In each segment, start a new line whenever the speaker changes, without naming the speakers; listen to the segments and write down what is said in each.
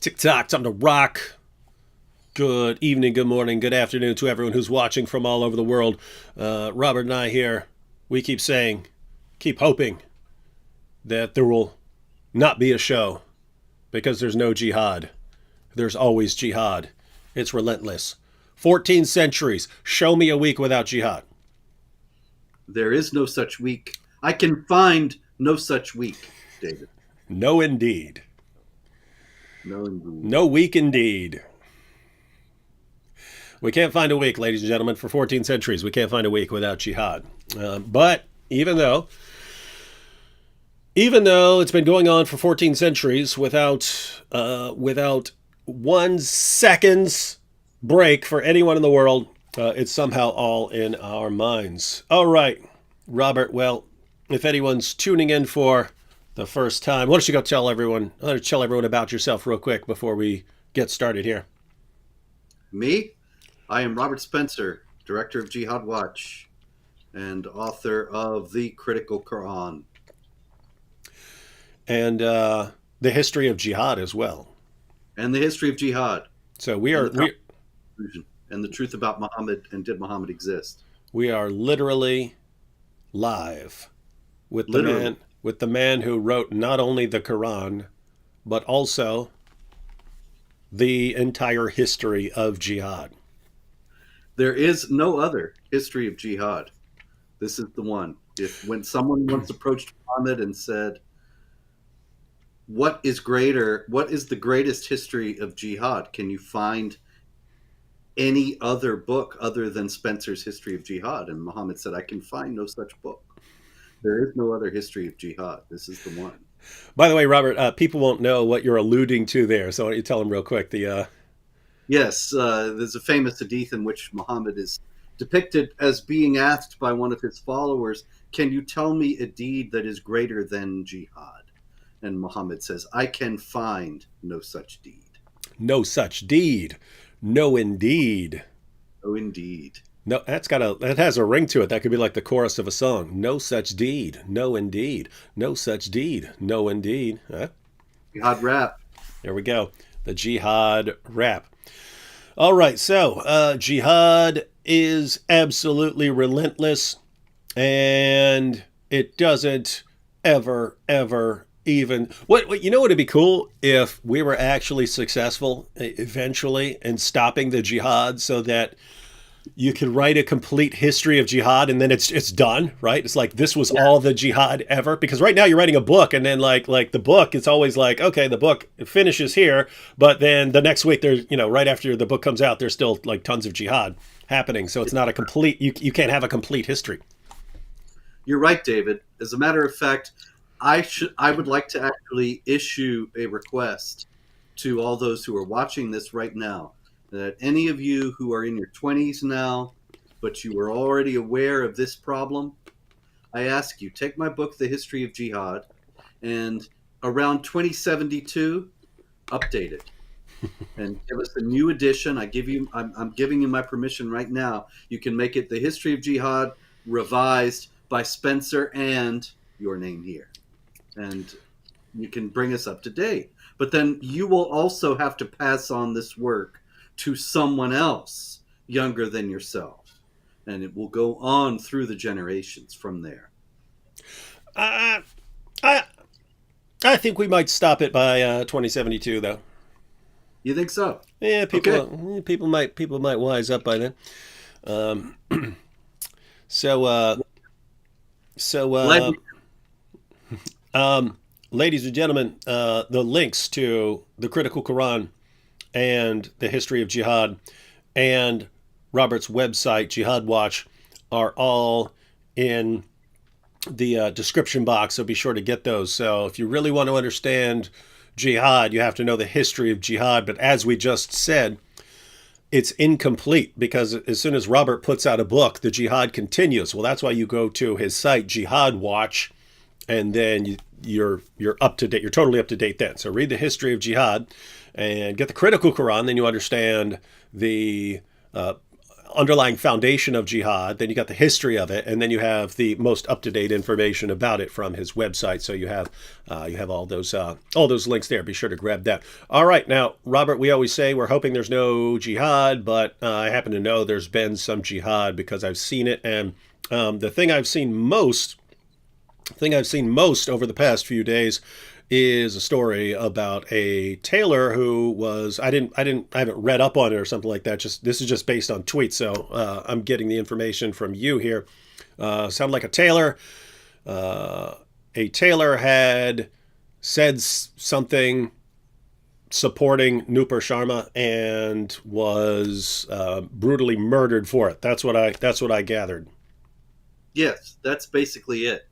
TikTok, time to rock. Good evening, good morning, good afternoon to everyone who's watching from all over the world. Robert and I here, we keep saying, keep hoping that there will not be a show because there's no jihad. There's always jihad. It's relentless. 14 centuries. Show me a week without jihad.
There is no such week. I can find no such week, David.
No, indeed.
No, indeed.
No week, indeed. We can't find a week, ladies and gentlemen, for 14 centuries. We can't find a week without jihad. But even though it's been going on for 14 centuries without 1 second's break for anyone in the world, it's somehow all in our minds. All right, Robert. Well, if anyone's tuning in for the first time, why don't you go tell everyone about yourself real quick before we get started here.
Me? I am Robert Spencer, director of Jihad Watch and author of The Critical Quran.
And the history of jihad as well.
And the history of jihad.
So
and the truth about Muhammad and did Muhammad exist.
We are literally live with the man who wrote not only the Quran, but also the entire history of jihad.
There is no other history of jihad. This is the one. When someone once approached Muhammad and said, what is the greatest history of jihad? Can you find any other book other than Spencer's History of Jihad? And Muhammad said, I can find no such book. There is no other history of jihad. This is the one.
By the way, Robert, people won't know what you're alluding to there, so why don't you tell them real quick?
Yes, there's a famous hadith in which Muhammad is depicted as being asked by one of his followers, can you tell me a deed that is greater than jihad? And Muhammad says, I can find no such deed.
No such deed. No, indeed.
Oh, indeed.
No, that has a ring to it. That could be like the chorus of a song. No such deed. No, indeed. No such deed. No, indeed. Huh?
Jihad rap.
There we go. The jihad rap. All right. So jihad is absolutely relentless, and it doesn't ever even what you know what would be cool if we were actually successful eventually in stopping the jihad, so that you could write a complete history of jihad and then it's done, right? It's like this was all the jihad ever, because right now you're writing a book and then like the book, it's always like, okay, the book finishes here, but then the next week there's, right after the book comes out, there's still like tons of jihad happening. So it's not a complete, you can't have a complete history.
You're right, David. As a matter of fact, I would like to actually issue a request to all those who are watching this right now, that any of you who are in your 20s now, but you were already aware of this problem, I ask you, take my book, The History of Jihad, and around 2072, update it and give us a new edition. I'm giving you my permission right now. You can make it The History of Jihad revised by Spencer and your name here. And you can bring us up to date. But then you will also have to pass on this work to someone else younger than yourself. And it will go on through the generations from there.
I think we might stop it by 2072, though.
You think so?
Yeah, people might wise up by then. Ladies and gentlemen, the links to the Critical Quran and the History of Jihad and Robert's website, Jihad Watch, are all in the description box, so be sure to get those. So if you really want to understand jihad, you have to know the history of jihad. But as we just said, it's incomplete, because as soon as Robert puts out a book, the jihad continues. Well, that's why you go to his site, Jihad Watch, and then you're up to date. You're totally up to date then. So read the history of jihad and get the Critical Quran. Then you understand the underlying foundation of jihad, then you got the history of it, and then you have the most up-to-date information about it from his website. So you have all those links there. Be sure to grab that. All right, now Robert, we always say we're hoping there's no jihad, but I happen to know there's been some jihad because I've seen it, and the thing I've seen most over the past few days is a story about a tailor who was I haven't read up on it or something like that. This is just based on tweets, so I'm getting the information from you here. Sounded like a tailor. A tailor had said something supporting Nupur Sharma and was brutally murdered for it. That's what I gathered.
Yes, that's basically it.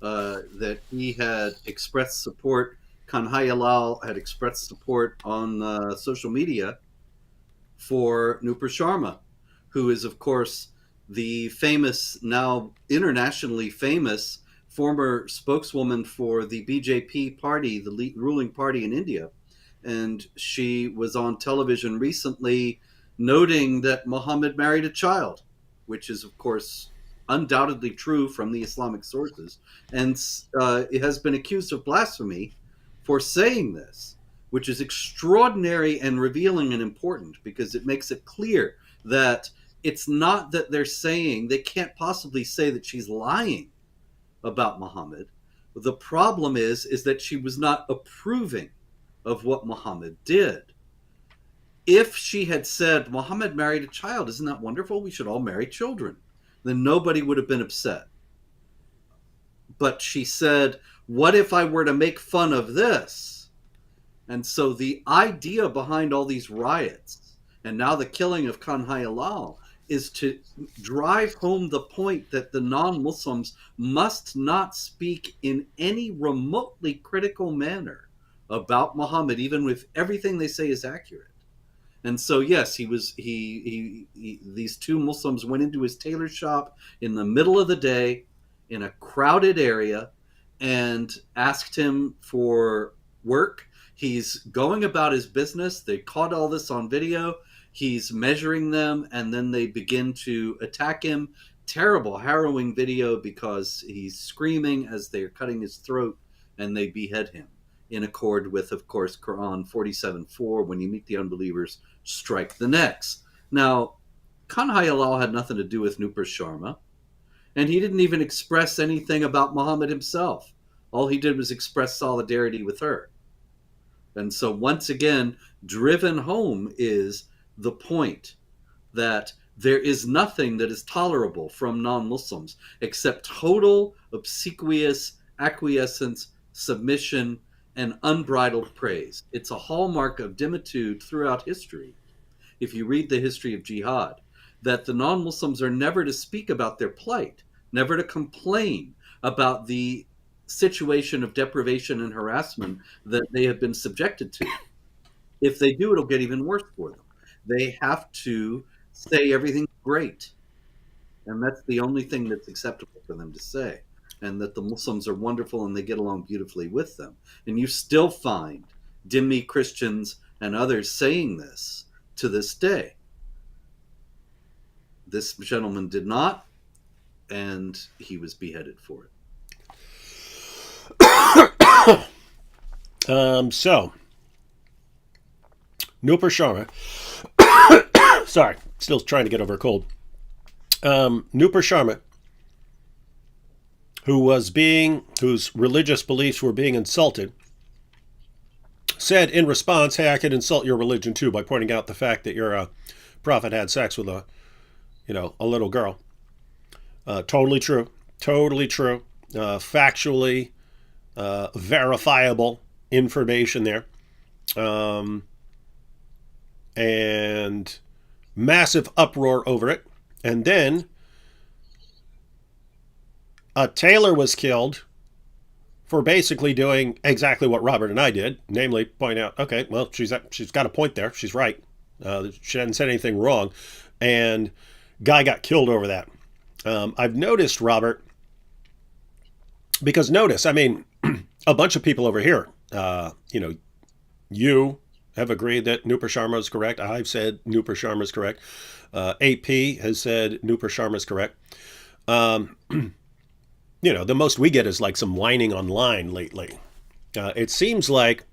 That he had expressed support. Kanhaiya had expressed support on social media for Nupur Sharma, who is, of course, the famous, now internationally famous, former spokeswoman for the BJP party, the ruling party in India. And she was on television recently noting that Muhammad married a child, which is, of course, undoubtedly true from the Islamic sources, and it has been accused of blasphemy for saying this, which is extraordinary and revealing and important, because it makes it clear that it's not that they can't possibly say that she's lying about Muhammad. The problem is that she was not approving of what Muhammad did. If she had said, Muhammad married a child, isn't that wonderful? We should all marry children. Then nobody would have been upset. But she said, what if I were to make fun of this? And so the idea behind all these riots, and now the killing of Kanhaiya is to drive home the point that the non-Muslims must not speak in any remotely critical manner about Muhammad, even if everything they say is accurate. And so, yes, these two Muslims went into his tailor shop in the middle of the day in a crowded area and asked him for work. He's going about his business. They caught all this on video. He's measuring them, and then they begin to attack him. Terrible, harrowing video, because he's screaming as they're cutting his throat, and they behead him in accord with, of course, Quran 47:4, when you meet the unbelievers, strike the necks. Now, Kanhaiya had nothing to do with Nupur Sharma, and he didn't even express anything about Muhammad himself. All he did was express solidarity with her. And so once again, driven home is the point that there is nothing that is tolerable from non-Muslims except total obsequious acquiescence, submission, and unbridled praise. It's a hallmark of dhimitude throughout history. If you read the history of jihad, that the non-Muslims are never to speak about their plight, never to complain about the situation of deprivation and harassment that they have been subjected to. If they do, it'll get even worse for them. They have to say everything's great. And that's the only thing that's acceptable for them to say. And that the Muslims are wonderful and they get along beautifully with them. And you still find dhimmi Christians and others saying this to this day. This gentleman did not, and he was beheaded for it.
So, Nupur Sharma, sorry, still trying to get over a cold. Nupur Sharma, whose religious beliefs were being insulted, said in response, hey, I could insult your religion too by pointing out the fact that your prophet had sex with a little girl. Totally true. Factually verifiable information there. And massive uproar over it. And then a tailor was killed for basically doing exactly what Robert and I did, namely point out, okay, well, she's got a point there. She's right. She hadn't said anything wrong. And guy got killed over that. I've noticed, Robert, because notice, I mean, a bunch of people over here, you have agreed that Nupur Sharma is correct. I've said Nupur Sharma is correct. AP has said Nupur Sharma is correct. The most we get is like some whining online lately. It seems like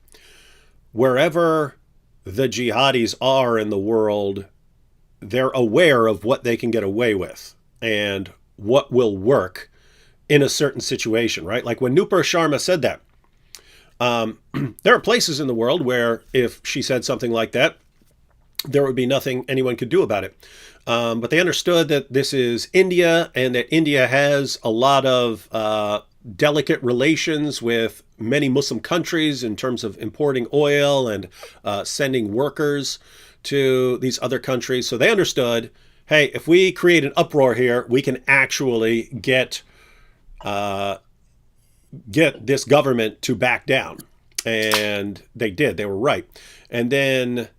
wherever the jihadis are in the world, they're aware of what they can get away with and what will work in a certain situation, right? Like when Nupur Sharma said that, there are places in the world where if she said something like that, there would be nothing anyone could do about it. But they understood that this is India and that India has a lot of delicate relations with many Muslim countries in terms of importing oil and sending workers to these other countries. So they understood, hey, if we create an uproar here, we can actually get this government to back down. And they did. They were right. And then,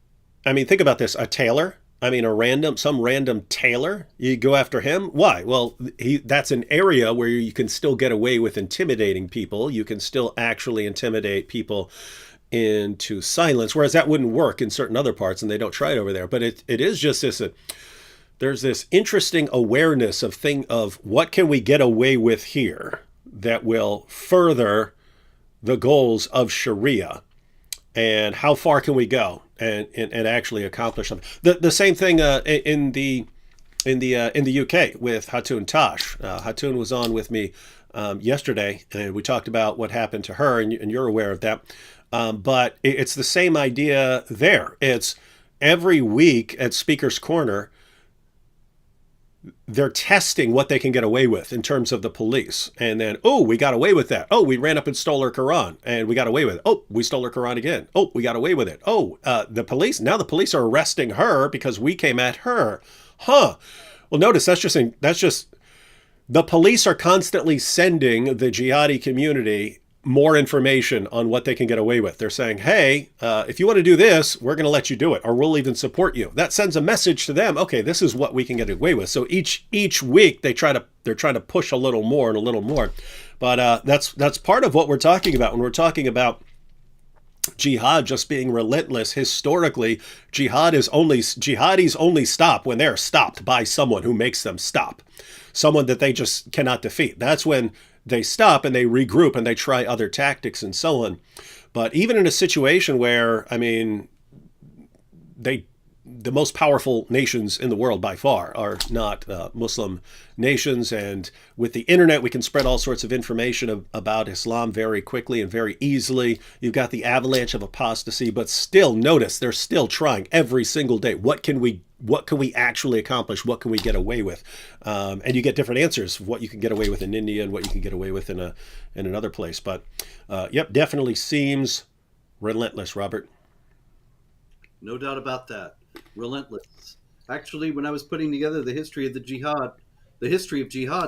I mean, think about this. A tailor, some random tailor, you go after him. Why? Well, that's an area where you can still get away with intimidating people. You can still actually intimidate people into silence, whereas that wouldn't work in certain other parts, and they don't try it over there. But it is just this, there's this interesting awareness of what can we get away with here that will further the goals of Sharia, and how far can we go and actually accomplish something. The same thing in the UK with Hatun Tash. Hatun was on with me yesterday, and we talked about what happened to her, and you're aware of that. But it's the same idea there. It's every week at Speaker's Corner, they're testing what they can get away with in terms of the police. And then, oh, we got away with that. Oh, we ran up and stole her Quran and we got away with it. Oh, we stole her Quran again. Oh, we got away with it. Oh, the police are arresting her because we came at her. Huh. Well, notice that's just the police are constantly sending the jihadi community more information on what they can get away with. They're saying, hey, if you want to do this, we're going to let you do it, or we'll even support you. That sends a message to them. Okay, this is what we can get away with. So each week they're trying to push a little more and a little more. But that's part of what we're talking about when we're talking about jihad just being relentless. Historically, jihadis only stop when they're stopped by someone who makes them stop, someone that they just cannot defeat. That's when they stop and they regroup and they try other tactics and so on. But even in a situation where, the most powerful nations in the world by far are not Muslim nations. And with the internet, we can spread all sorts of information about Islam very quickly and very easily. You've got the avalanche of apostasy, but still notice they're still trying every single day. What can we actually accomplish? What can we get away with? And you get different answers of what you can get away with in India and what you can get away with in another place. But definitely seems relentless, Robert.
No doubt about that. Relentless. Actually, when I was putting together the history of jihad,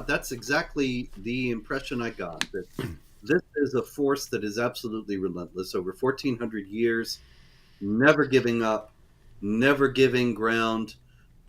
that's exactly the impression I got, that this is a force that is absolutely relentless over 1,400 years, never giving up, never giving ground,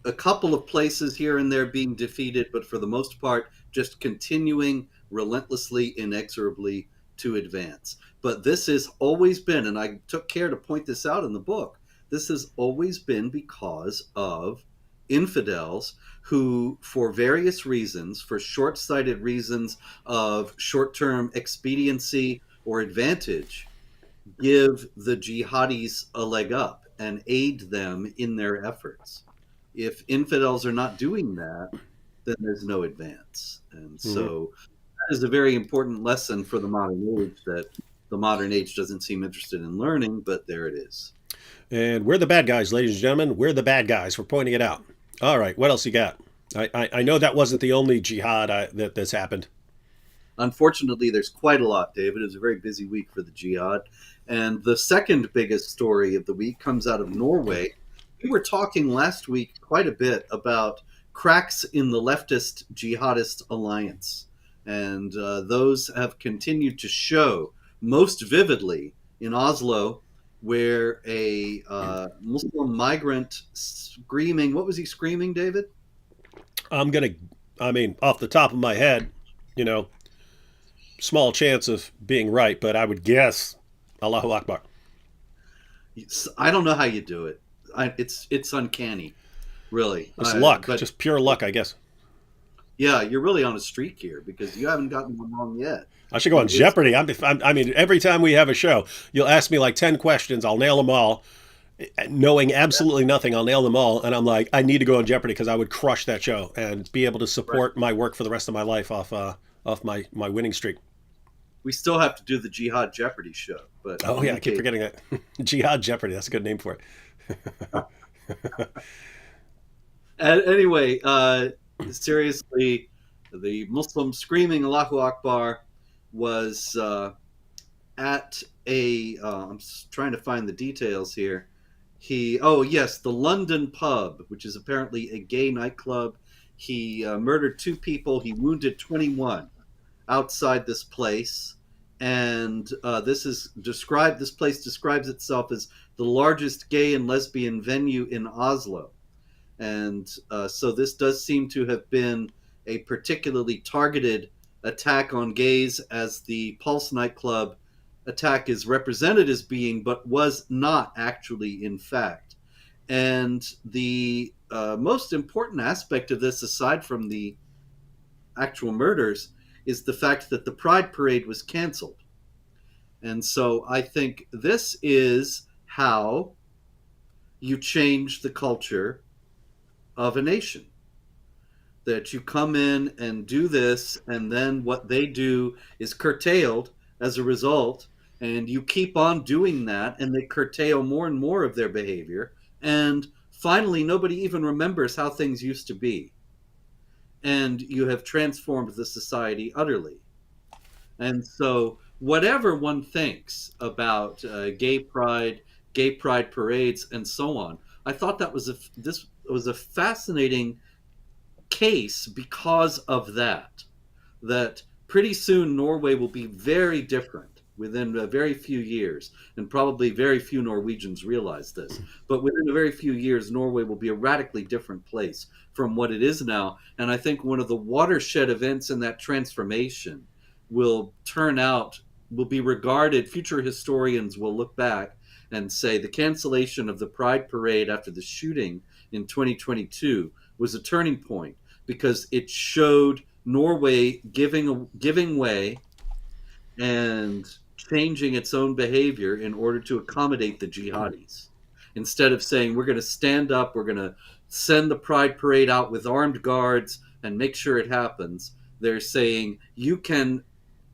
a couple of places here and there being defeated, but for the most part, just continuing relentlessly, inexorably to advance. But this has always been, and I took care to point this out in the book, this has always been because of infidels who, for various reasons, for short-sighted reasons of short-term expediency or advantage, give the jihadis a leg up and aid them in their efforts. If infidels are not doing that, then there's no advance. And so that is a very important lesson for the modern age that the modern age doesn't seem interested in learning, but there it is.
And we're the bad guys, ladies and gentlemen. We're the bad guys. We're pointing it out. All right, what else you got? I know that wasn't the only jihad that's happened.
Unfortunately, there's quite a lot, David. It was a very busy week for the jihad. And the second biggest story of the week comes out of Norway. We were talking last week quite a bit about cracks in the leftist jihadist alliance. And those have continued to show most vividly in Oslo, where a Muslim migrant screaming, what was he screaming, David?
Off the top of my head, small chance of being right, but I would guess Allahu Akbar.
I don't know how you do it. It's uncanny, really.
It's luck,
But
just pure luck, I guess.
yeah, you're really on a streak here because you haven't gotten one wrong yet.
I should go on
It's
Jeopardy. I mean, every time we have a show, you'll ask me like 10 questions. I'll nail them all. Knowing absolutely nothing, I'll nail them all. And I'm like, I need to go on Jeopardy because I would crush that show and be able to
right.
support my work for the rest of my life off my winning streak.
We still have to do the Jihad Jeopardy show, but
Oh, yeah, I keep forgetting that. Jihad Jeopardy. That's a good name for it.
Anyway, seriously, the Muslim screaming Allahu Akbar was at a. I'm trying to find the details here. Oh yes, the London pub, which is apparently a gay nightclub. He murdered 2 people. He wounded 21 outside this place, and this place describes itself as the largest gay and lesbian venue in Oslo. And so this does seem to have been a particularly targeted attack on gays, as the Pulse nightclub attack is represented as being, but was not actually in fact. And the most important aspect of this, aside from the actual murders, is the fact that the Pride Parade was canceled. And so I think this is how you change the culture of a nation. That you come in and do this, and then what they do is curtailed as a result, and you keep on doing that, and they curtail more and more of their behavior, and finally nobody even remembers how things used to be. And you have transformed the society utterly. And so whatever one thinks about gay pride parades, and so on, I thought this was a fascinating case because of that pretty soon Norway will be very different within a very few years, and probably very few Norwegians realize this, but within a very few years Norway will be a radically different place from what it is now. And I think one of the watershed events in that transformation will be regarded, future historians will look back and say the cancellation of the Pride Parade after the shooting in 2022 was a turning point, because it showed Norway giving way and changing its own behavior in order to accommodate the jihadis. Instead of saying, we're going to stand up, we're going to send the Pride Parade out with armed guards and make sure it happens, they're saying, you can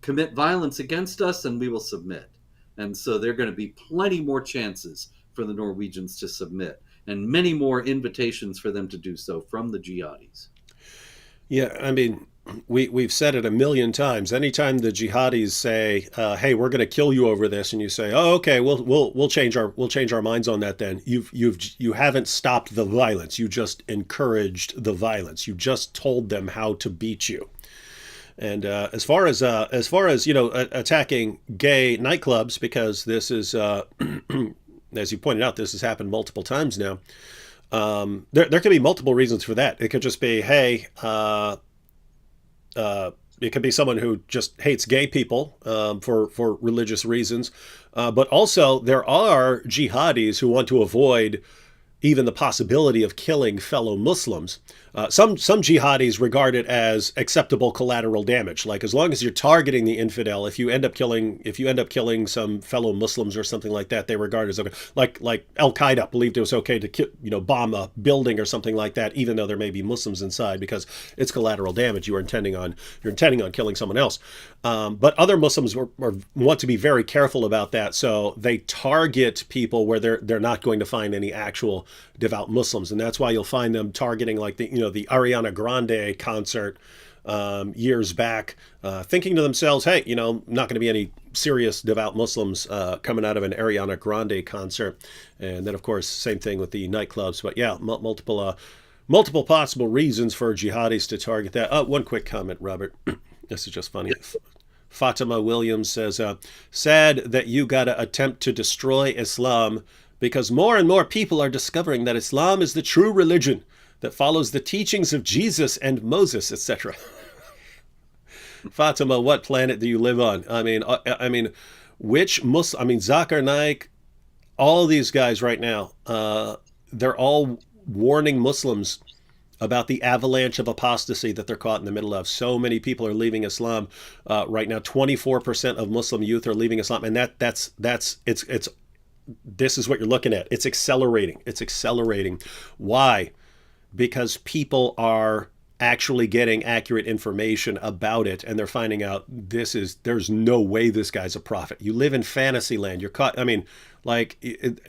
commit violence against us and we will submit. And so there are going to be plenty more chances for the Norwegians to submit, and many more invitations for them to do so from the jihadis.
Yeah, I mean, we've said it a million times. Anytime the jihadis say, "Hey, we're going to kill you over this," and you say, "Oh, okay, we'll change our minds on that," then you haven't stopped the violence. You just encouraged the violence. You just told them how to beat you. And as far as attacking gay nightclubs, because this is as you pointed out, this has happened multiple times now. There could be multiple reasons for that. It could just be, hey, it could be someone who just hates gay people for religious reasons. But also there are jihadis who want to avoid even the possibility of killing fellow Muslims. Some jihadis regard it as acceptable collateral damage. Like, as long as you're targeting the infidel, if you end up killing some fellow Muslims or something like that, they regard it as okay. Like Al-Qaeda believed it was okay to bomb a building or something like that, even though there may be Muslims inside, because it's collateral damage. You're intending on killing someone else. But other Muslims want to be very careful about that, so they target people where they're not going to find any actual devout Muslims, and that's why you'll find them targeting like the Ariana Grande concert years back, thinking to themselves, hey, not going to be any serious devout Muslims coming out of an Ariana Grande concert. And then of course same thing with the nightclubs. But yeah, multiple possible reasons for jihadis to target that. One quick comment, Robert. This is just funny. Yes. Fatima Williams says, sad that you gotta attempt to destroy Islam, because more and more people are discovering that Islam is the true religion that follows the teachings of Jesus and Moses, etc. Fatima, what planet do you live on? I mean, which Muslim? I mean, Zakir Naik, all of these guys right now, they're all warning Muslims about the avalanche of apostasy that they're caught in the middle of. So many people are leaving Islam right now. 24% of Muslim youth are leaving Islam, and that's it's this is what you're looking at. It's accelerating. It's accelerating. Why? Because people are actually getting accurate information about it, and they're finding out there's no way this guy's a prophet. You live in fantasy land. You're caught. I mean, like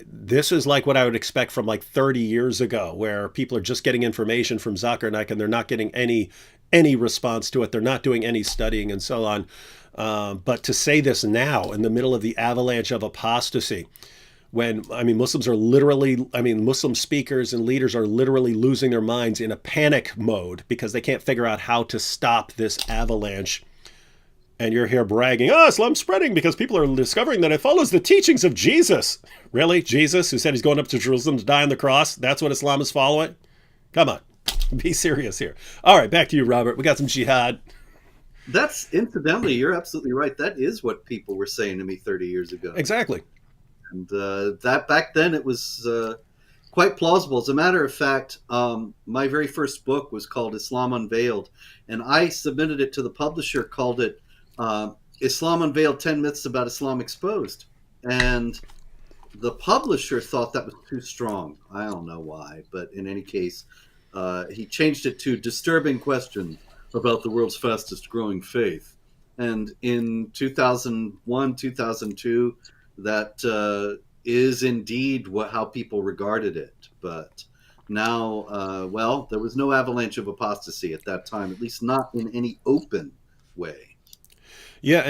this is like what I would expect from like 30 years ago, where people are just getting information from Zuckernack and they're not getting any response to it. They're not doing any studying and so on. But to say this now in the middle of the avalanche of apostasy, when I mean Muslims are literally, I mean Muslim speakers and leaders are literally losing their minds in a panic mode because they can't figure out how to stop this avalanche. And you're here bragging, oh, Islam's spreading because people are discovering that it follows the teachings of Jesus. Really? Jesus, who said he's going up to Jerusalem to die on the cross? That's what Islam is following? Come on. Be serious here. All right, back to you, Robert. We got some jihad.
That's incidentally, you're absolutely right. That is what people were saying to me 30 years ago.
Exactly.
And that back then it was quite plausible. As a matter of fact, my very first book was called Islam Unveiled, and I submitted it to the publisher, called it Islam Unveiled 10 Myths About Islam Exposed. And the publisher thought that was too strong. I don't know why, but in any case, he changed it to Disturbing Questions About the World's Fastest Growing Faith. And in 2001, 2002, that is indeed how people regarded it. But now, well, there was no avalanche of apostasy at that time, at least not in any open way.
Yeah,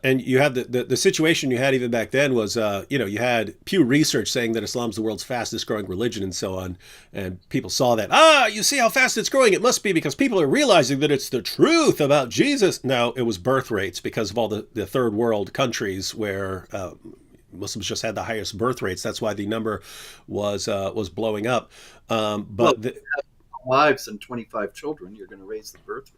and you had the situation you had even back then was you had Pew Research saying that Islam's the world's fastest growing religion and so on, and people saw that, you see how fast it's growing, it must be because people are realizing that it's the truth about Jesus. No, it was birth rates because of all the third world countries where Muslims just had the highest birth rates. That's why the number was blowing up.
Wives and 25 children, you're going to raise the birth rate.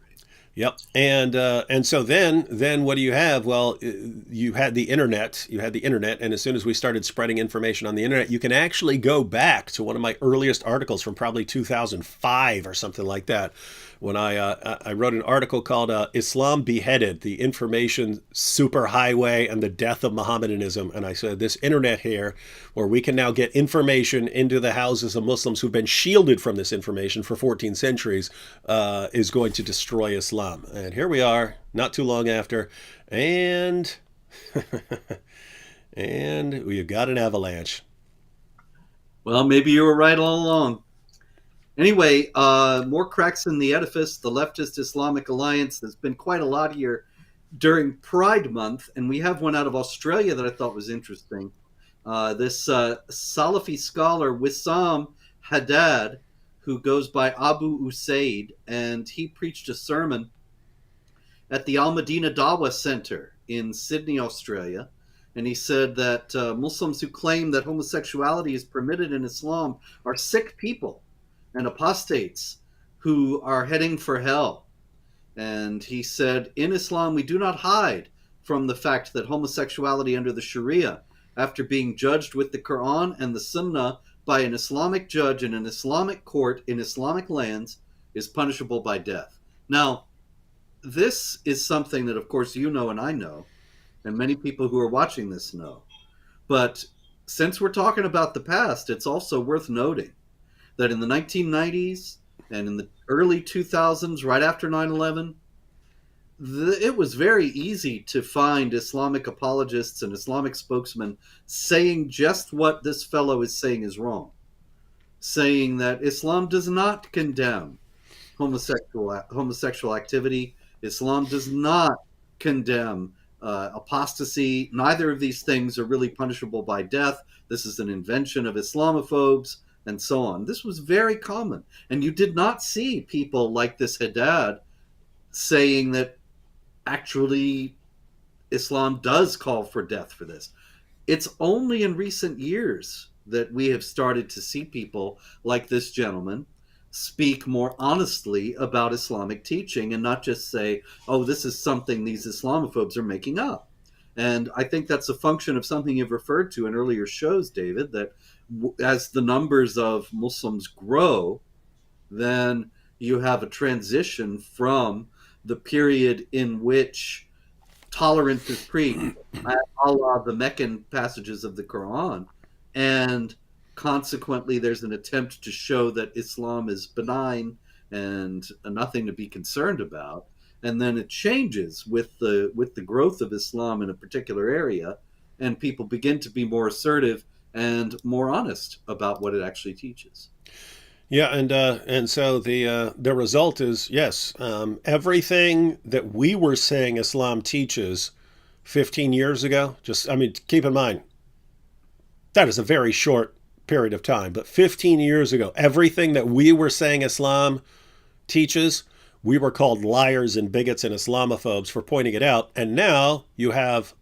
Yep, and so then what do you have? Well, you had the internet. And as soon as we started spreading information on the internet, you can actually go back to one of my earliest articles from probably 2005 or something like that, when I wrote an article called "Islam Beheaded: The Information Superhighway and the Death of Mohammedanism," and I said this internet here, where we can now get information into the houses of Muslims who've been shielded from this information for 14 centuries, is going to destroy Islam. And here we are, not too long after, and and we've got an avalanche.
Well, maybe you were right all along. Anyway, more cracks in the edifice. The leftist Islamic Alliance. There's been quite a lot here during Pride Month, and we have one out of Australia that I thought was interesting. This Salafi scholar Wissam Haddad, who goes by Abu Usaid, and he preached a sermon at the Al Madina Dawa Center in Sydney, Australia. And he said that Muslims who claim that homosexuality is permitted in Islam are sick people and apostates who are heading for hell. And he said, in Islam, we do not hide from the fact that homosexuality under the Sharia, after being judged with the Quran and the Sunnah by an Islamic judge in an Islamic court in Islamic lands, is punishable by death. Now, this is something that, of course, you know and I know, and many people who are watching this know. But since we're talking about the past, it's also worth noting that in the 1990s and in the early 2000s, right after 9/11, it was very easy to find Islamic apologists and Islamic spokesmen saying just what this fellow is saying is wrong, saying that Islam does not condemn homosexual activity. Islam does not condemn apostasy. Neither of these things are really punishable by death. This is an invention of Islamophobes, and so on. This was very common. And you did not see people like this Haddad saying that actually Islam does call for death for this. It's only in recent years that we have started to see people like this gentleman speak more honestly about Islamic teaching and not just say, oh, this is something these Islamophobes are making up. And I think that's a function of something you've referred to in earlier shows, David, that as the numbers of Muslims grow, then you have a transition from the period in which tolerance is preached, a la the Meccan passages of the Quran, and consequently there's an attempt to show that Islam is benign and nothing to be concerned about, and then it changes with the growth of Islam in a particular area, and people begin to be more assertive and more honest about what it actually teaches.
Yeah, and so the result is yes, everything that we were saying Islam teaches 15 years ago. Just I mean, keep in mind that is a very short period of time, but 15 years ago, everything that we were saying Islam teaches, we were called liars and bigots and Islamophobes for pointing it out, and now you have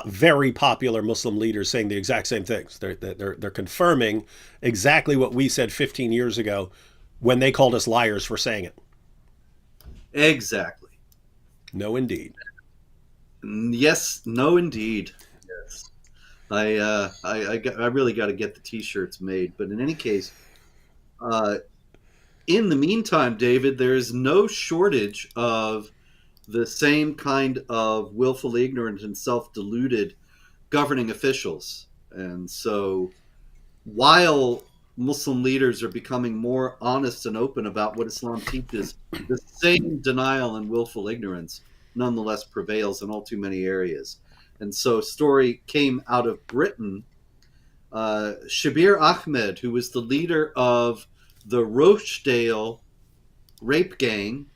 very popular Muslim leaders saying the exact same things. They're confirming exactly what we said 15 years ago when they called us liars for saying it.
Exactly.
No, indeed.
Yes. No, indeed. Yes. I really got to get the T-shirts made. But in any case, in the meantime, David, there is no shortage of the same kind of willfully ignorant and self-deluded governing officials. And so while Muslim leaders are becoming more honest and open about what Islam teaches, the same denial and willful ignorance nonetheless prevails in all too many areas. And so a story came out of Britain. Shabir Ahmed, who was the leader of the Rochdale rape gang,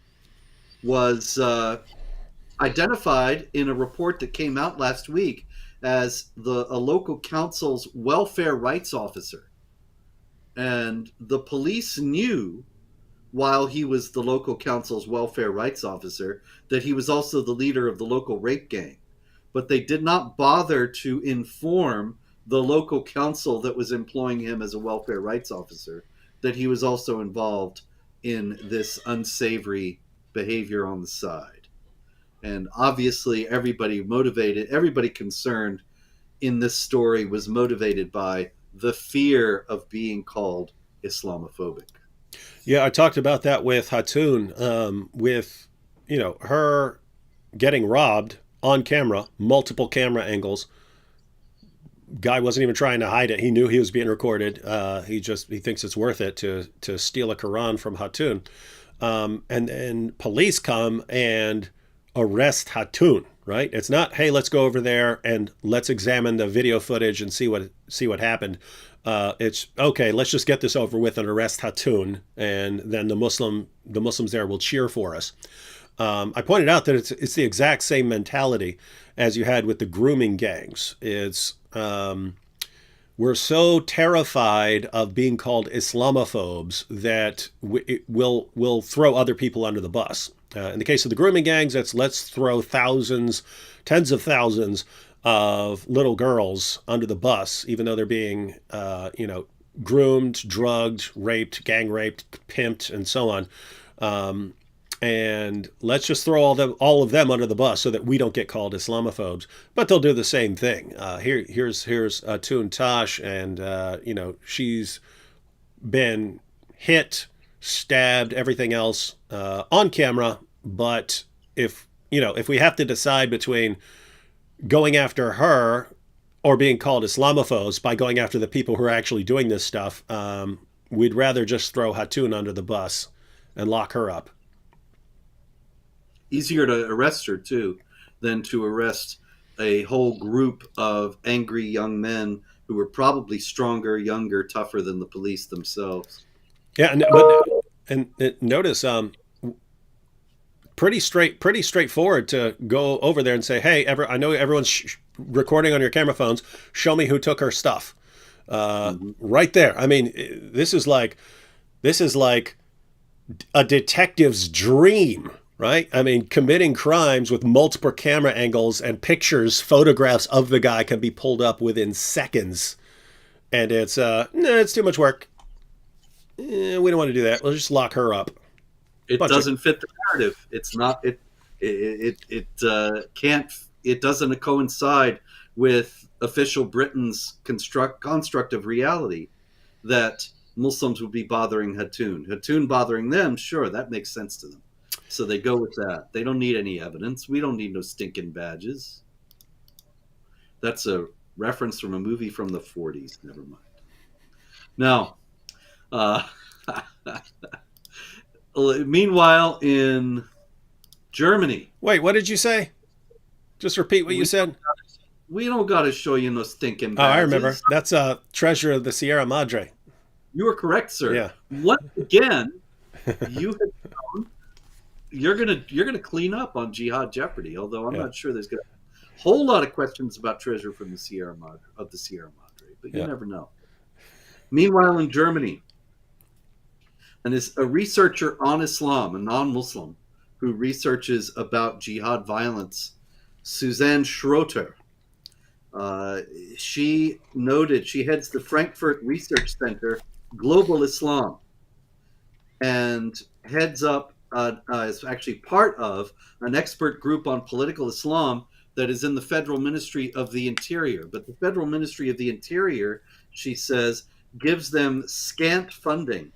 was identified in a report that came out last week as a local council's welfare rights officer. And the police knew, while he was the local council's welfare rights officer, that he was also the leader of the local rape gang. But they did not bother to inform the local council that was employing him as a welfare rights officer that he was also involved in this unsavory behavior on the side. And obviously everybody concerned in this story was motivated by the fear of being called Islamophobic.
Yeah, I talked about that with Hatun, with her getting robbed on camera, multiple camera angles. Guy wasn't even trying to hide it. He knew he was being recorded. He thinks it's worth it to steal a Quran from Hatun. And then police come and arrest Hatun, right? It's not, hey, let's go over there and let's examine the video footage and see what happened. It's okay, let's just get this over with and arrest Hatun, and then the Muslims there will cheer for us. I pointed out that it's the exact same mentality as you had with the grooming gangs. It's we're so terrified of being called Islamophobes that we'll throw other people under the bus. In the case of the grooming gangs, let's throw thousands, tens of thousands of little girls under the bus, even though they're being, groomed, drugged, raped, gang raped, pimped, and so on. And let's just throw all of them under the bus so that we don't get called Islamophobes. But they'll do the same thing. Here's Hatun Tash, and she's been hit, stabbed, everything else on camera. But if we have to decide between going after her or being called Islamophobes by going after the people who are actually doing this stuff, we'd rather just throw Hatun under the bus and lock her up.
Easier to arrest her, too, than to arrest a whole group of angry young men who were probably stronger, younger, tougher than the police themselves.
Yeah, and notice pretty straightforward to go over there and say, hey, I know everyone's recording on your camera phones. Show me who took her stuff. Right there. I mean, this is like a detective's dream, right? I mean, committing crimes with multiple camera angles and photographs of the guy can be pulled up within seconds. And it's too much work. We don't want to do that. We'll just lock her up.
It doesn't fit the narrative. It's not. It can't it doesn't coincide with official Britain's construct of reality that Muslims would be bothering Hatun. Hatun bothering them, sure, that makes sense to them. So they go with that. They don't need any evidence. We don't need no stinking badges. That's a reference from a movie from the 40s. Never mind. Now, meanwhile, in Germany.
Wait, what did you say? Just repeat what you said.
We don't got to show you no stinking badges.
Oh, I remember. That's Treasure of the Sierra Madre.
You are correct, sir.
Yeah.
Once again, you have shown you're gonna clean up on Jihad Jeopardy. Although I'm not sure there's gonna be a whole lot of questions about Treasure from the Sierra Madre but you never know. Meanwhile, in Germany, and is a researcher on Islam, a non-Muslim, who researches about jihad violence, Suzanne Schroeter. She heads the Frankfurt Research Center, Global Islam, and heads up, is actually part of an expert group on political Islam that is in the Federal Ministry of the Interior. But the Federal Ministry of the Interior, she says, gives them scant funding,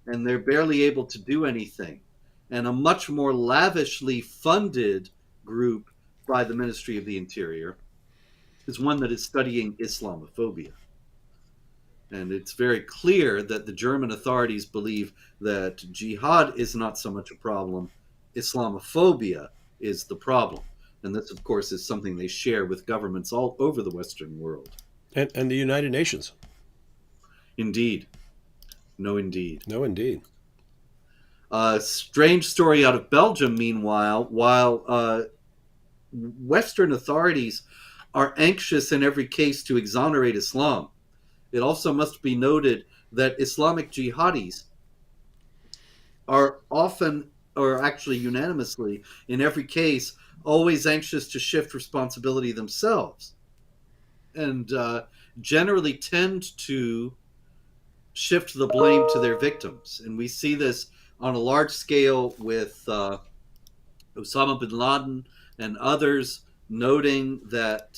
and they're barely able to do anything. And a much more lavishly funded group by the Ministry of the Interior is one that is studying Islamophobia. And it's very clear that the German authorities believe that jihad is not so much a problem, Islamophobia is the problem. And this, of course, is something they share with governments all over the Western world.
And the United Nations.
Indeed. No, indeed.
No, indeed.
Strange story out of Belgium, meanwhile, while Western authorities are anxious in every case to exonerate Islam, it also must be noted that Islamic jihadis are often, or actually unanimously, in every case, always anxious to shift responsibility themselves, and generally tend to shift the blame to their victims. And we see this on a large scale with Osama bin Laden and others, noting that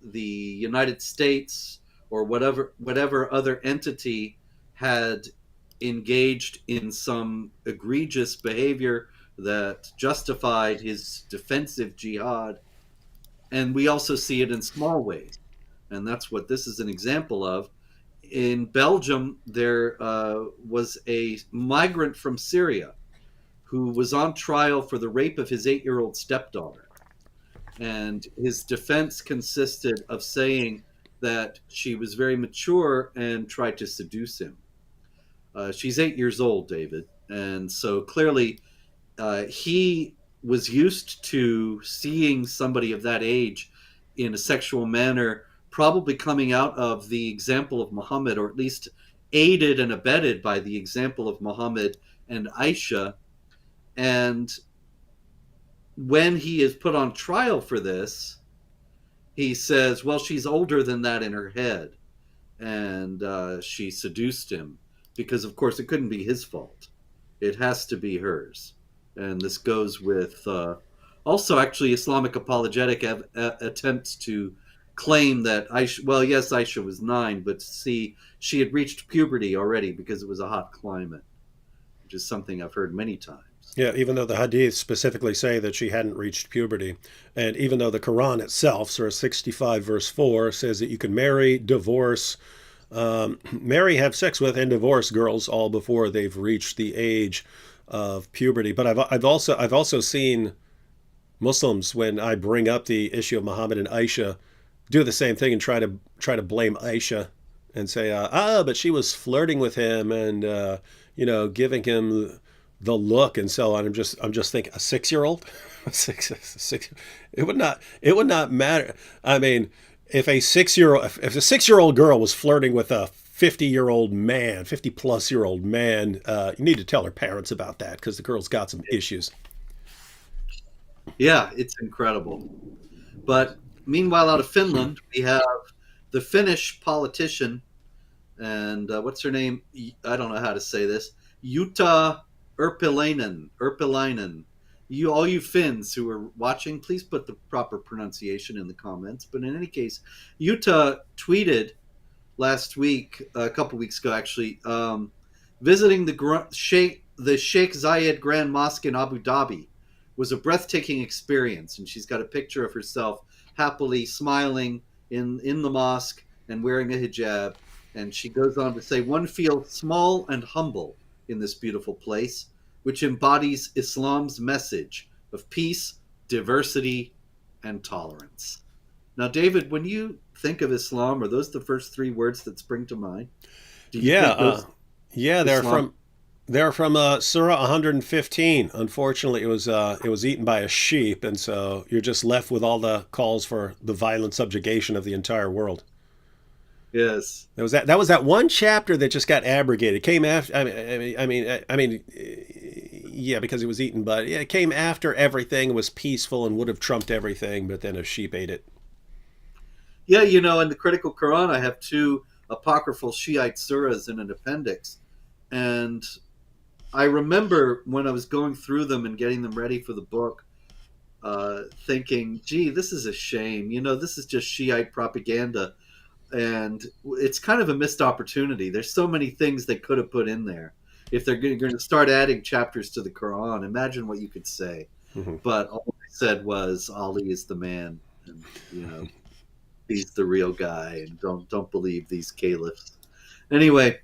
the United States or whatever other entity had engaged in some egregious behavior that justified his defensive jihad. And we also see it in small ways. And that's what this is an example of. In Belgium, there was a migrant from Syria who was on trial for the rape of his 8-year-old stepdaughter. And his defense consisted of saying that she was very mature and tried to seduce him. She's 8 years old, David. And so clearly he was used to seeing somebody of that age in a sexual manner, probably coming out of the example of Muhammad, or at least aided and abetted by the example of Muhammad and Aisha. And when he is put on trial for this, he says, well, she's older than that in her head, and she seduced him, because of course it couldn't be his fault. It has to be hers. And this goes with also actually Islamic apologetic attempts to claim that Aisha, well, yes, Aisha was 9, but see, she had reached puberty already because it was a hot climate, which is something I've heard many times.
Yeah, even though the hadiths specifically say that she hadn't reached puberty. And even though the Quran itself, Surah 65, verse 4, says that you can marry, divorce, marry, have sex with, and divorce girls all before they've reached the age of puberty. But I've also seen Muslims, when I bring up the issue of Muhammad and Aisha, do the same thing and try to blame Aisha and say, but she was flirting with him and giving him the look and so on. I'm just thinking, a 6-year-old, it would not matter. I mean, if a 6-year-old girl was flirting with a 50-year-old man, 50-plus-year-old man, you need to tell her parents about that, because the girl's got some issues.
Yeah, it's incredible. But meanwhile, out of Finland, we have the Finnish politician, and what's her name? I don't know how to say this. Jutta Urpilainen. all you Finns who are watching, please put the proper pronunciation in the comments. But in any case, Utah tweeted last week, a couple weeks ago actually, visiting the Sheikh Zayed Grand Mosque in Abu Dhabi was a breathtaking experience. And she's got a picture of herself happily smiling in the mosque and wearing a hijab. And she goes on to say, one feels small and humble in this beautiful place, which embodies Islam's message of peace, diversity, and tolerance. Now, David, when you think of Islam, are those the first three words that spring to mind? Do you
Yeah,
think those
yeah,
Islam?
they're from Surah 115. Unfortunately, it was eaten by a sheep, and so you're just left with all the calls for the violent subjugation of the entire world.
Yes.
That was that one chapter that just got abrogated. It came after. Yeah, because it was eaten, but yeah, it came after everything was peaceful and would have trumped everything, but then a sheep ate it.
Yeah, you know, in the Critical Quran, I have two apocryphal Shiite surahs in an appendix. And I remember when I was going through them and getting them ready for the book, thinking, gee, this is a shame. You know, this is just Shiite propaganda. And it's kind of a missed opportunity. There's so many things they could have put in there. If they're going to start adding chapters to the Quran, imagine what you could say.
Mm-hmm.
But all I said was, Ali is the man. And, you know, he's the real guy, and don't believe these caliphs. Anyway,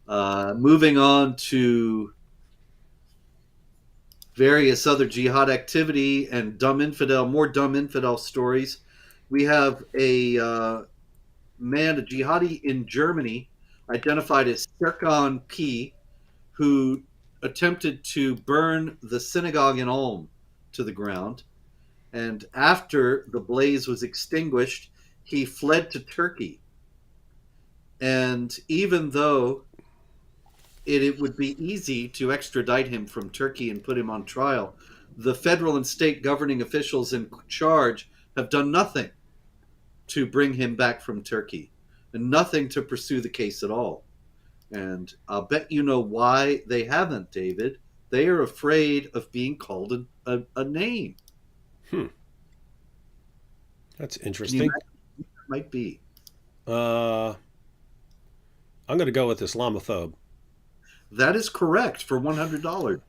moving on to various other jihad activity and more dumb infidel stories. We have a man, a jihadi in Germany, identified as Serkan P, who attempted to burn the synagogue in Ulm to the ground. And after the blaze was extinguished, he fled to Turkey. And even though it would be easy to extradite him from Turkey and put him on trial, the federal and state governing officials in charge have done nothing to bring him back from Turkey and nothing to pursue the case at all. And I'll bet you know why they haven't, David. They are afraid of being called a name.
Hmm. That's
Can you
interesting.
imagine what that might be?
Uh, I'm going to go with Islamophobe.
That is correct for $100.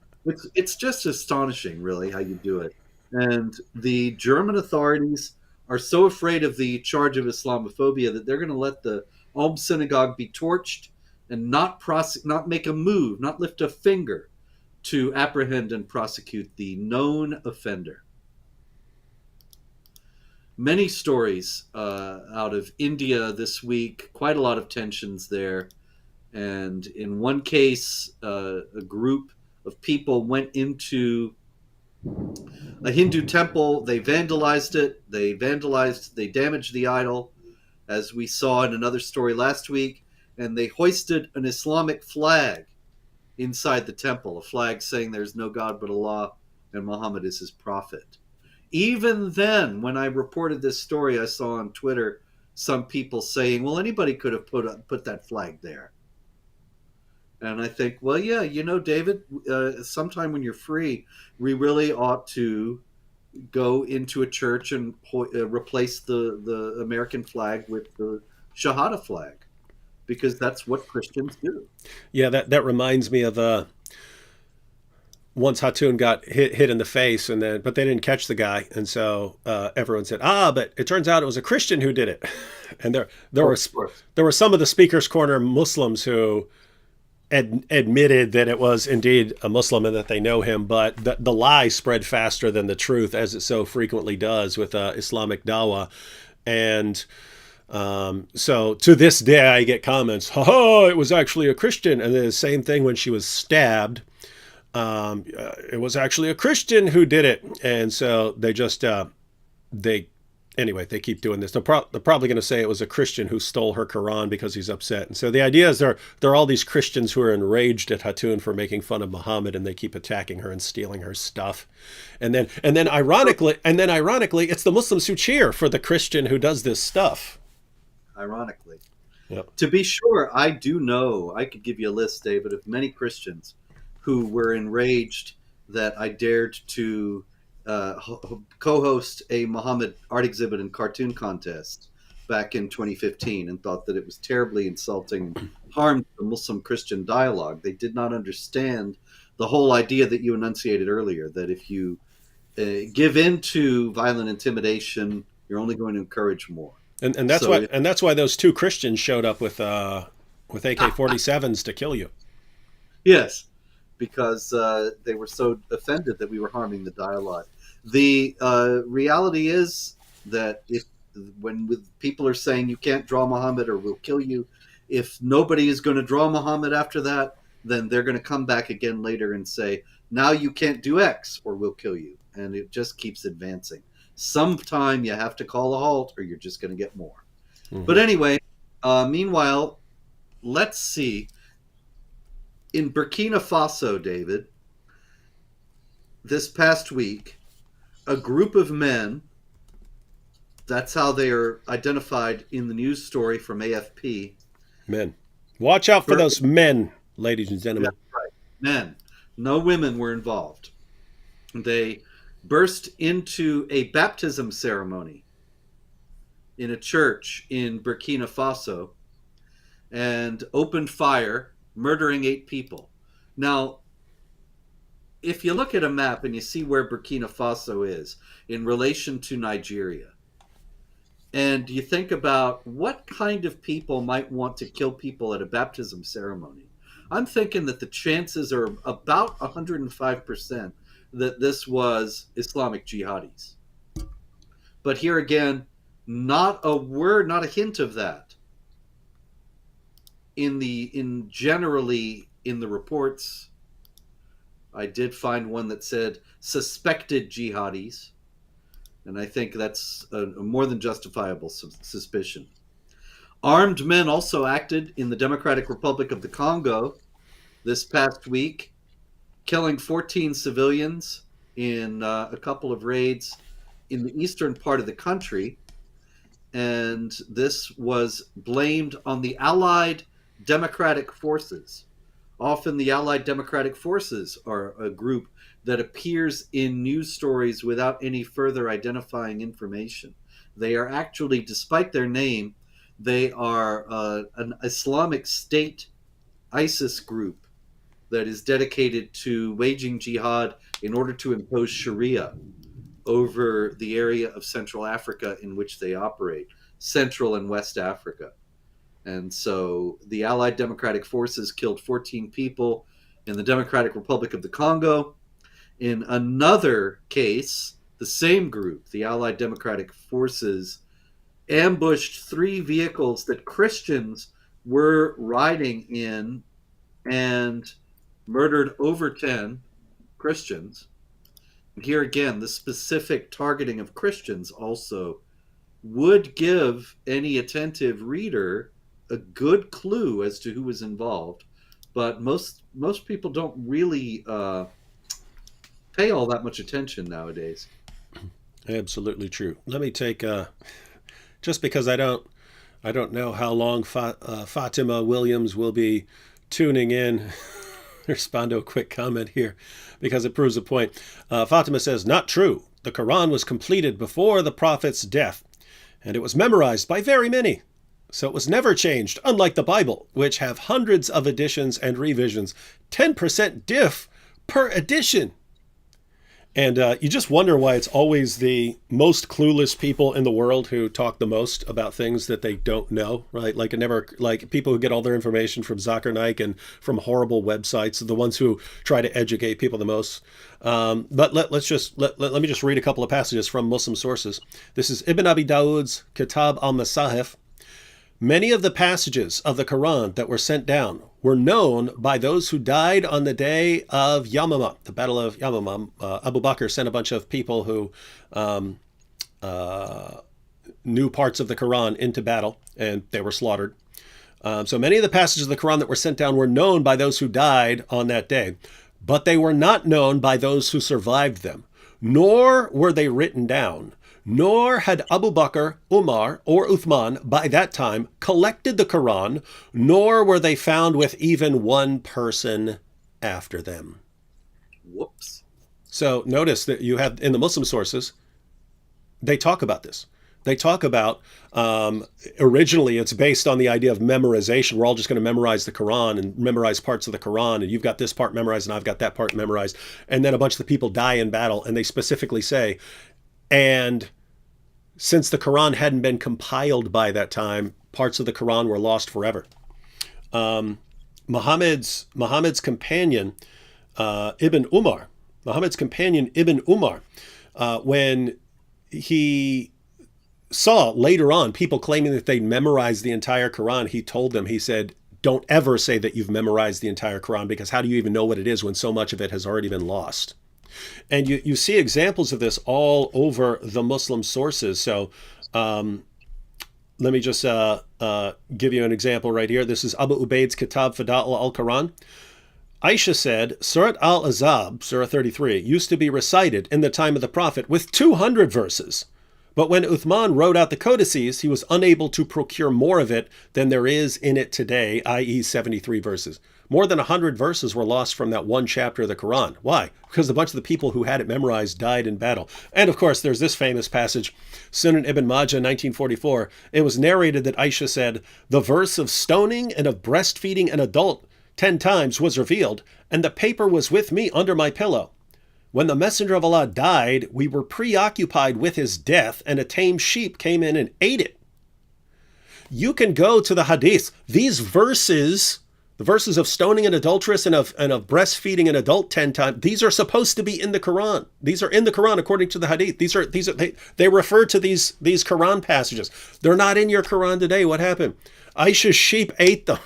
It's just astonishing, really, how you do it. And the German authorities are so afraid of the charge of Islamophobia that they're going to let the Ulm synagogue be torched and not make a move, not lift a finger to apprehend and prosecute the known offender. Many stories out of India this week, quite a lot of tensions there. And in one case, a group of people went into a Hindu temple. They vandalized it. They damaged the idol, as we saw in another story last week. And they hoisted an Islamic flag inside the temple, a flag saying there's no God but Allah and Muhammad is his prophet. Even then, when I reported this story, I saw on Twitter some people saying, well, anybody could have put that flag there. And I think, well, yeah, you know, David, sometime when you're free, we really ought to go into a church and replace the American flag with the Shahada flag, because that's what Christians do.
Yeah, that reminds me of once Hatun got hit in the face, but they didn't catch the guy, and so everyone said, but it turns out it was a Christian who did it, and there were some of the speakers' corner Muslims who admitted that it was indeed a Muslim and that they know him, but the lie spread faster than the truth, as it so frequently does with Islamic dawah. And so to this day, I get comments, it was actually a Christian. And then the same thing when she was stabbed. It was actually a Christian who did it. And so they just, they keep doing this. They're probably going to say it was a Christian who stole her Quran because he's upset. And so the idea is there are all these Christians who are enraged at Hatun for making fun of Muhammad, and they keep attacking her and stealing her stuff. And then ironically, it's the Muslims who cheer for the Christian who does this stuff.
Ironically.
Yep.
To be sure, I could give you a list, David, of many Christians who were enraged that I dared to co-host a Muhammad art exhibit and cartoon contest back in 2015, and thought that it was terribly insulting and harmed the Muslim Christian dialogue. They did not understand the whole idea that you enunciated earlier, that if you give in to violent intimidation, you're only going to encourage more.
And that's why those two Christians showed up with AK-47s to kill you.
Yes, because they were so offended that we were harming the dialogue. The reality is that when people are saying you can't draw Muhammad or we'll kill you, if nobody is going to draw Muhammad after that, then they're going to come back again later and say, now you can't do X or we'll kill you. And it just keeps advancing. Sometime you have to call a halt or you're just going to get more. Mm-hmm. But anyway, meanwhile, let's see. In Burkina Faso, David, this past week, a group of men, that's how they are identified in the news story from AFP.
Men. Watch out for those men, ladies and gentlemen.
That's right. Men. No women were involved. They burst into a baptism ceremony in a church in Burkina Faso and opened fire, murdering 8 people. Now, if you look at a map and you see where Burkina Faso is in relation to Nigeria, and you think about what kind of people might want to kill people at a baptism ceremony, I'm thinking that the chances are about 105% that this was Islamic jihadis. But here again, not a word, not a hint of that generally in the reports. I did find one that said suspected jihadis, and I think that's a more than justifiable suspicion. Armed men also acted in the Democratic Republic of the Congo this past week, killing 14 civilians in a couple of raids in the eastern part of the country. And this was blamed on the Allied Democratic Forces. Often the Allied Democratic Forces are a group that appears in news stories without any further identifying information. They are actually, despite their name, they are an Islamic State ISIS group that is dedicated to waging jihad in order to impose Sharia over the area of Central Africa in which they operate, Central and West Africa. And so the Allied Democratic Forces killed 14 people in the Democratic Republic of the Congo. In another case, the same group, the Allied Democratic Forces, ambushed 3 vehicles that Christians were riding in and murdered over 10 Christians. And here again, the specific targeting of Christians also would give any attentive reader a good clue as to who was involved. But most people don't really pay all that much attention nowadays.
Absolutely true. Let me take just because I don't know how long Fatima Williams will be tuning in. Respond to a quick comment here because it proves a point. Fatima says, not true. The Quran was completed before the Prophet's death, and it was memorized by very many. So it was never changed, unlike the Bible, which have hundreds of editions and revisions, 10% diff per edition. And you just wonder why it's always the most clueless people in the world who talk the most about things that they don't know, right? Like people who get all their information from Zakir and from horrible websites, the ones who try to educate people the most. But let me just read a couple of passages from Muslim sources. This is Ibn Abi Dawud's Kitab al-Masahif. Many of the passages of the Quran that were sent down were known by those who died on the day of Yamama, the Battle of Yamama. Abu Bakr sent a bunch of people who knew parts of the Quran into battle, and they were slaughtered. So many of the passages of the Quran that were sent down were known by those who died on that day, but they were not known by those who survived them, nor were they written down. Nor had Abu Bakr, Umar, or Uthman by that time collected the Quran, nor were they found with even one person after them.
Whoops.
So notice that you have in the Muslim sources, they talk about this. They talk about, originally it's based on the idea of memorization. We're all just going to memorize the Quran and memorize parts of the Quran, and you've got this part memorized and I've got that part memorized. And then a bunch of the people die in battle, and they specifically say, and since the Quran hadn't been compiled by that time, parts of the Quran were lost forever. Muhammad's companion, Ibn Umar, when he saw later on people claiming that they memorized the entire Quran, he told them, he said, don't ever say that you've memorized the entire Quran, because how do you even know what it is when so much of it has already been lost? And you see examples of this all over the Muslim sources. So let me just give you an example right here. This is Abu Ubaid's Kitab Fada'il al-Quran. Aisha said, Surat al-Azab, Surah 33, used to be recited in the time of the Prophet with 200 verses. But when Uthman wrote out the codices, he was unable to procure more of it than there is in it today, i.e. 73 verses. More than 100 verses were lost from that one chapter of the Quran. Why? Because a bunch of the people who had it memorized died in battle. And of course, there's this famous passage, Sunan Ibn Majah, 1944. It was narrated that Aisha said, the verse of stoning and of breastfeeding an adult 10 times was revealed, and the paper was with me under my pillow. When the Messenger of Allah died, we were preoccupied with his death, and a tame sheep came in and ate it. You can go to the hadith. These verses, the verses of stoning an adulteress and of breastfeeding an adult 10 times, these are supposed to be in the Quran. These are in the Quran according to the hadith. They refer to these Quran passages. They're not in your Quran today. What happened? Aisha's sheep ate them.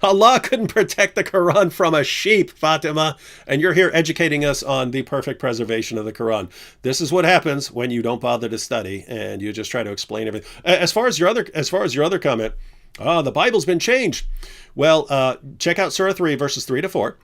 Allah couldn't protect the Quran from a sheep, Fatima, and you're here educating us on the perfect preservation of the Quran. This is what happens when you don't bother to study and you just try to explain everything. As far as your other comment, the Bible's been changed. Well, check out Surah 3, verses 3 to 4.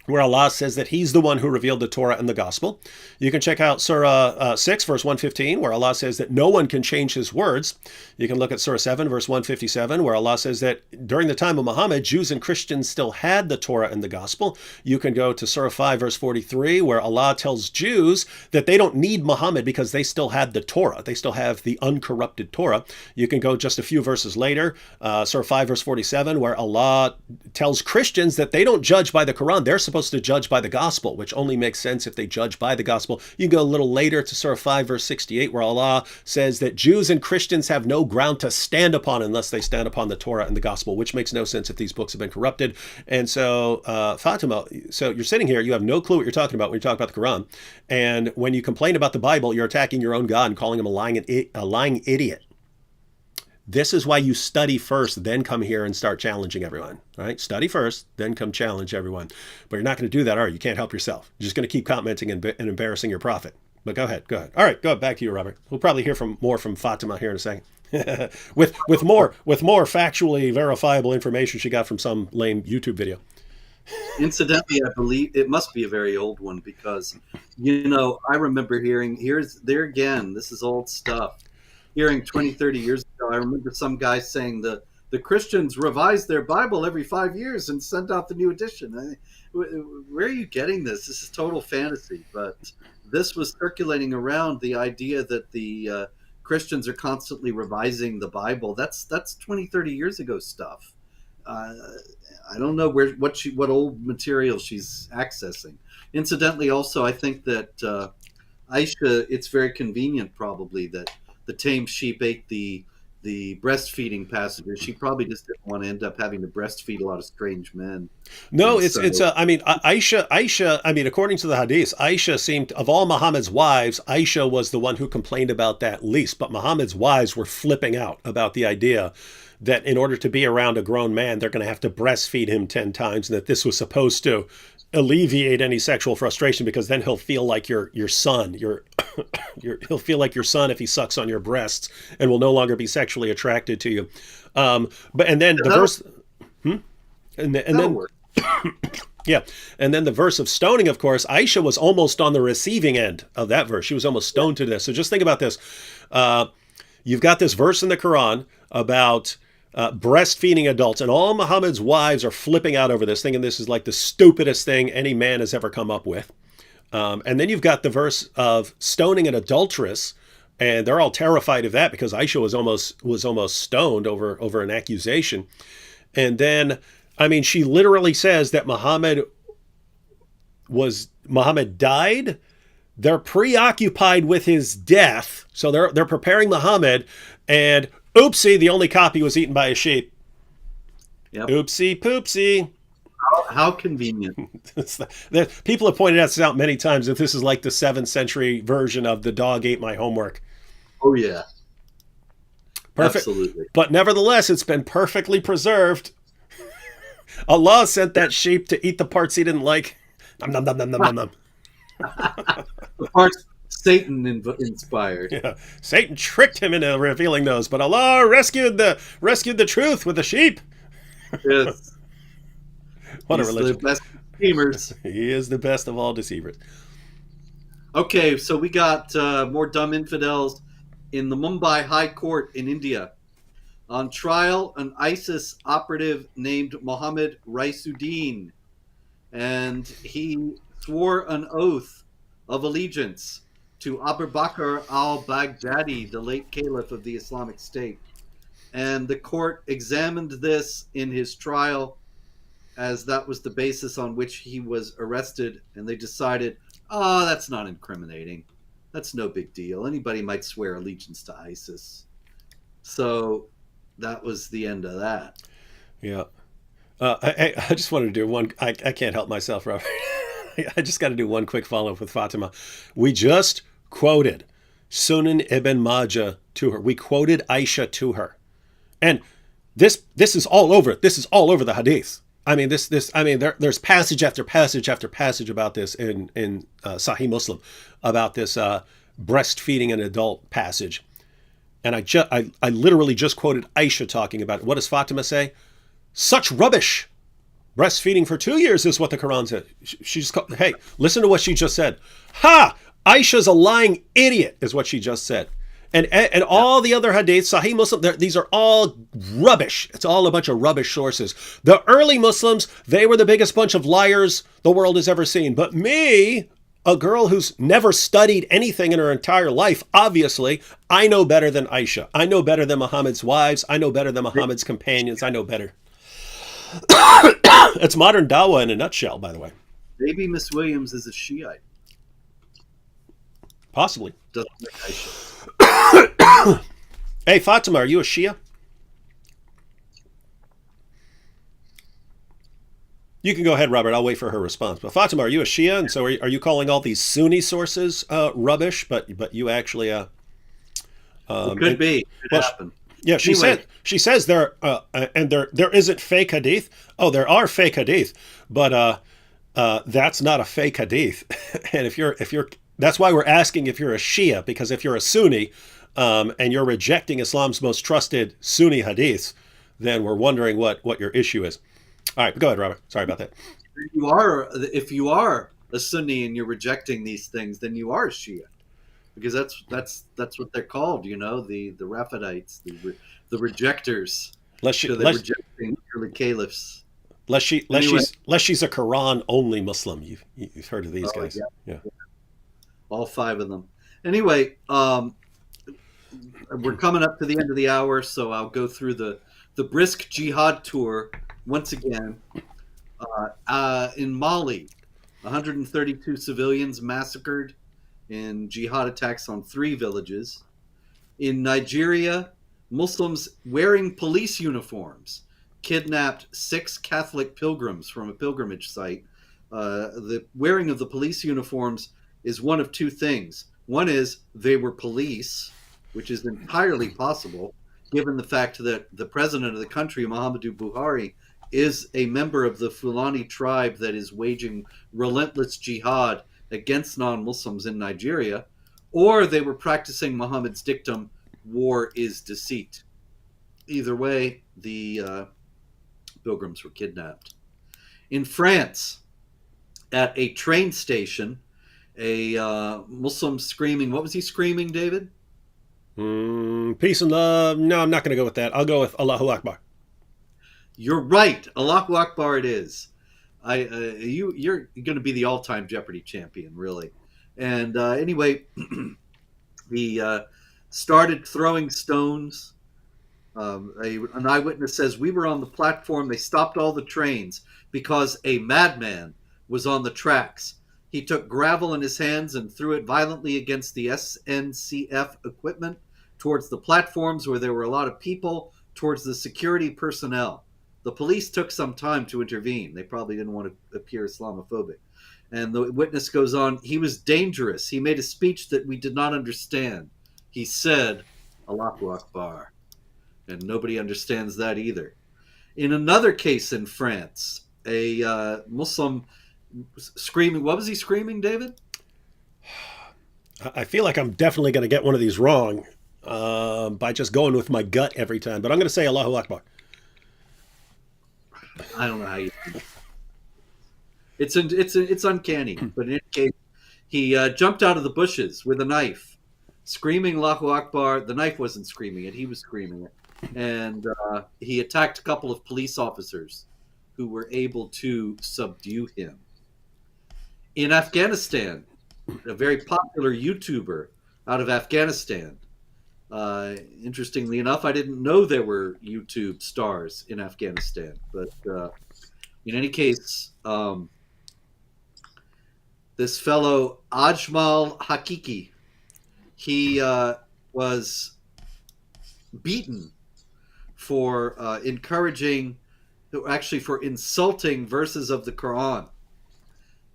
Where Allah says that he's the one who revealed the Torah and the gospel. You can check out Surah 6, verse 115, where Allah says that no one can change his words. You can look at Surah 7, verse 157, where Allah says that during the time of Muhammad, Jews and Christians still had the Torah and the gospel. You can go to Surah 5, verse 43, where Allah tells Jews that they don't need Muhammad because they still had the Torah. They still have the uncorrupted Torah. You can go just a few verses later, Surah 5, verse 47, where Allah tells Christians that they don't judge by the Quran. They're supposed to judge by the gospel, which only makes sense if they judge by the gospel. You go a little later to Surah 5, verse 68, where Allah says that Jews and Christians have no ground to stand upon unless they stand upon the Torah and the gospel, which makes no sense if these books have been corrupted. And so, Fatima, so you're sitting here, you have no clue what you're talking about when you talk about the Quran. And when you complain about the Bible, you're attacking your own God and calling him a lying idiot. This is why you study first, then come here and start challenging everyone. All right? Study first, then come challenge everyone. But you're not going to do that, are you? You can't help yourself. You're just going to keep commenting and embarrassing your prophet. But go ahead. All right, go back to you, Robert. We'll probably hear more from Fatima here in a second. with more factually verifiable information she got from some lame YouTube video.
Incidentally, I believe it must be a very old one because, I remember hearing, there again, this is old stuff. Hearing 20, 30 years ago, I remember some guy saying the Christians revise their Bible every 5 years and send out the new edition. Where are you getting this? This is total fantasy. But this was circulating around, the idea that the Christians are constantly revising the Bible. That's 20, 30 years ago stuff. I don't know what old material she's accessing. Incidentally, also, I think that Aisha, it's very convenient probably that the tame sheep ate the breastfeeding passages. She probably just didn't want to end up having to breastfeed a lot of strange men.
No, Aisha, according to the hadith, Aisha seemed, of all Muhammad's wives, Aisha was the one who complained about that least. But Muhammad's wives were flipping out about the idea that in order to be around a grown man, they're going to have to breastfeed him 10 times, and that this was supposed to alleviate any sexual frustration because then he'll feel like your son. He'll feel like your son if he sucks on your breasts and will no longer be sexually attracted to you. And then the verse of stoning, of course, Aisha was almost on the receiving end of that verse. She was almost stoned to death. So just think about this. You've got this verse in the Quran about breastfeeding adults, and all Muhammad's wives are flipping out over this, thinking this is like the stupidest thing any man has ever come up with. And then you've got the verse of stoning an adulteress, and they're all terrified of that because Aisha was almost stoned over an accusation. And then, I mean, she literally says that Muhammad died. They're preoccupied with his death, so they're preparing Muhammad, and oopsie, the only copy was eaten by a sheep.
Yep.
Oopsie poopsie.
How convenient.
People have pointed this out many times that this is like the 7th century version of the dog ate my homework.
Oh, yeah.
Perfect.
Absolutely.
But nevertheless, it's been perfectly preserved. Allah sent that sheep to eat the parts he didn't like. Nom, nom, nom, nom, nom, nom.
The parts Satan inspired.
Yeah. Satan tricked him into revealing those, but Allah rescued the truth with the sheep.
Yes.
What
He's
a religion.
the best deceivers.
He is the best of all deceivers.
Okay, so we got more dumb infidels in the Mumbai High Court in India. On trial, an ISIS operative named Mohammed Raisuddin, and he swore an oath of allegiance to Abu Bakr al-Baghdadi, the late caliph of the Islamic State. And the court examined this in his trial, as that was the basis on which he was arrested, and they decided, oh, that's not incriminating. That's no big deal. Anybody might swear allegiance to ISIS. So that was the end of that.
Yeah. I just wanted to do one. I can't help myself, Robert. I just got to do one quick follow-up with Fatima. We just quoted Sunan Ibn Majah to her. We quoted Aisha to her. And this is all over. This is all over the hadith. I mean, there's passage after passage after passage about this in Sahih Muslim, about this breastfeeding an adult passage. And I literally just quoted Aisha talking about it. What does Fatima say? Such rubbish. Breastfeeding for 2 years is what the Quran said. Hey, listen to what she just said. Ha! Aisha's a lying idiot is what she just said. And all the other hadiths, Sahih Muslim, these are all rubbish. It's all a bunch of rubbish sources. The early Muslims, they were the biggest bunch of liars the world has ever seen. But me, a girl who's never studied anything in her entire life, obviously, I know better than Aisha. I know better than Muhammad's wives. I know better than Muhammad's companions. I know better. It's modern dawah in a nutshell, by the way.
Maybe Miss Williams is a Shiite.
Possibly.
Doesn't like Aisha.
Hey, Fatima, are you a Shia? You can go ahead, Robert. I'll wait for her response. But Fatima, are you a Shia? And so are you calling all these Sunni sources rubbish? But you actually
it could be. It happened.
Yeah, she says there isn't fake hadith. Oh, there are fake hadith, but that's not a fake hadith. And if you're that's why we're asking if you're a Shia, because if you're a Sunni and you're rejecting Islam's most trusted Sunni hadiths, then we're wondering what your issue is. All right, go ahead, Robert. Sorry about that.
If you are a Sunni and you're rejecting these things, then you are a Shia, because that's what they're called. You know, the Rafidites, the rejectors. They're rejecting early caliphs.
Unless she's a Quran only Muslim. You've heard of these guys. Yeah.
All 5 of them. Anyway, we're coming up to the end of the hour, so I'll go through the brisk jihad tour once again. In Mali, 132 civilians massacred in jihad attacks on 3 villages. In Nigeria, Muslims wearing police uniforms kidnapped 6 Catholic pilgrims from a pilgrimage site. The wearing of the police uniforms is one of 2 things. One is they were police, which is entirely possible, given the fact that the president of the country, Muhammadu Buhari, is a member of the Fulani tribe that is waging relentless jihad against non-Muslims in Nigeria, or they were practicing Muhammad's dictum, war is deceit. Either way, the pilgrims were kidnapped. In France, at a train station, a Muslim screaming, what was he screaming, David?
Peace and love. No, I'm not going to go with that. I'll go with Allahu Akbar.
You're right. Allahu Akbar it is. You're going to be the all-time Jeopardy champion, really. And anyway, he started throwing stones. An eyewitness says, we were on the platform. They stopped all the trains because a madman was on the tracks. He took gravel in his hands and threw it violently against the SNCF equipment, towards the platforms where there were a lot of people, towards the security personnel. The police took some time to intervene. They probably didn't want to appear Islamophobic. And the witness goes on, he was dangerous. He made a speech that we did not understand. He said, Allahu Akbar. And nobody understands that either. In another case in France, a Muslim screaming. What was he screaming, David?
I feel like I'm definitely going to get one of these wrong by just going with my gut every time. But I'm going to say Allahu Akbar.
I don't know how you do it. It's uncanny. But in any case, he jumped out of the bushes with a knife, screaming Allahu Akbar. The knife wasn't screaming it. He was screaming it. And he attacked a couple of police officers who were able to subdue him. In Afghanistan, a very popular YouTuber out of Afghanistan. Interestingly enough, I didn't know there were YouTube stars in Afghanistan. But in any case, this fellow, Ajmal Hakiki, he was beaten for for insulting verses of the Quran.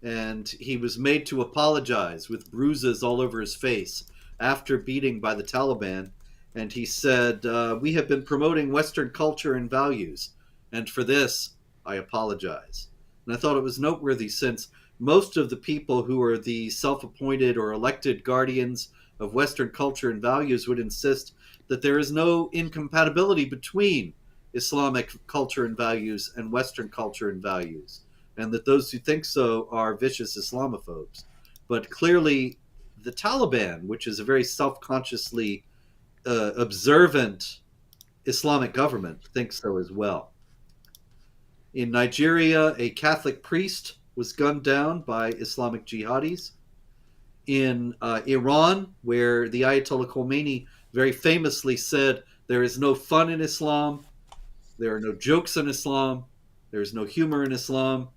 And he was made to apologize with bruises all over his face after beating by the Taliban. And he said, we have been promoting Western culture and values, and for this, I apologize. And I thought it was noteworthy, since most of the people who are the self-appointed or elected guardians of Western culture and values would insist that there is no incompatibility between Islamic culture and values and Western culture and values, and that those who think so are vicious Islamophobes. But clearly, the Taliban, which is a very self-consciously observant Islamic government, thinks so as well. In Nigeria, a Catholic priest was gunned down by Islamic jihadis. In Iran, where the Ayatollah Khomeini very famously said, there is no fun in Islam, there are no jokes in Islam, there is no humor in Islam.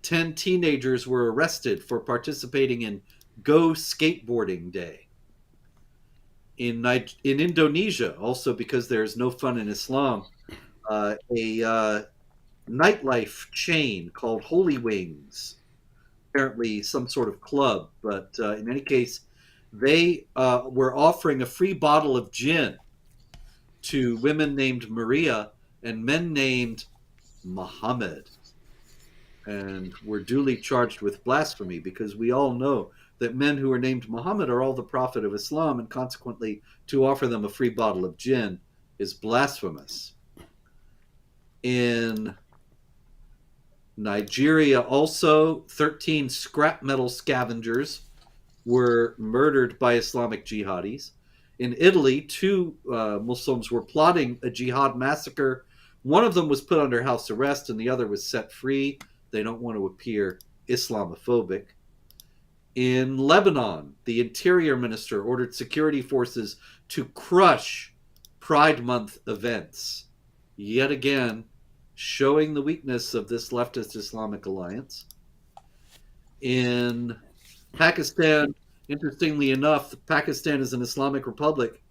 10 teenagers were arrested for participating in Go Skateboarding Day. In Indonesia, also because there is no fun in Islam, a nightlife chain called Holy Wings, apparently some sort of club, but in any case, they were offering a free bottle of gin to women named Maria and men named Muhammad, and were duly charged with blasphemy, because we all know that men who are named Muhammad are all the prophet of Islam, and consequently to offer them a free bottle of gin is blasphemous. In Nigeria also, 13 scrap metal scavengers were murdered by Islamic jihadis. In Italy, 2 Muslims were plotting a jihad massacre. One of them was put under house arrest and the other was set free. They don't want to appear Islamophobic. In Lebanon, the interior minister ordered security forces to crush Pride Month events. Yet again, showing the weakness of this leftist Islamic alliance. In Pakistan, interestingly enough, Pakistan is an Islamic republic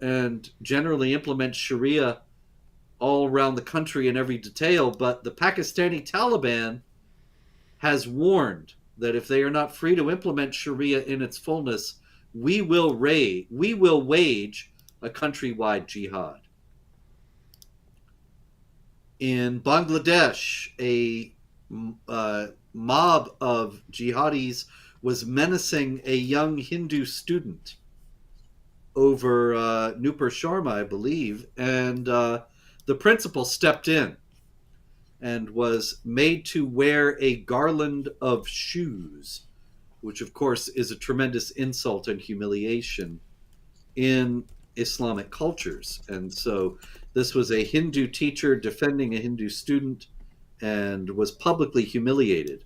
and generally implements Sharia all around the country in every detail, but the Pakistani Taliban has warned that if they are not free to implement Sharia in its fullness, we will wage a countrywide jihad. In Bangladesh, a mob of jihadis was menacing a young Hindu student over Nupur Sharma, I believe, and the principal stepped in and was made to wear a garland of shoes, which of course is a tremendous insult and humiliation in Islamic cultures. And so this was a Hindu teacher defending a Hindu student, and was publicly humiliated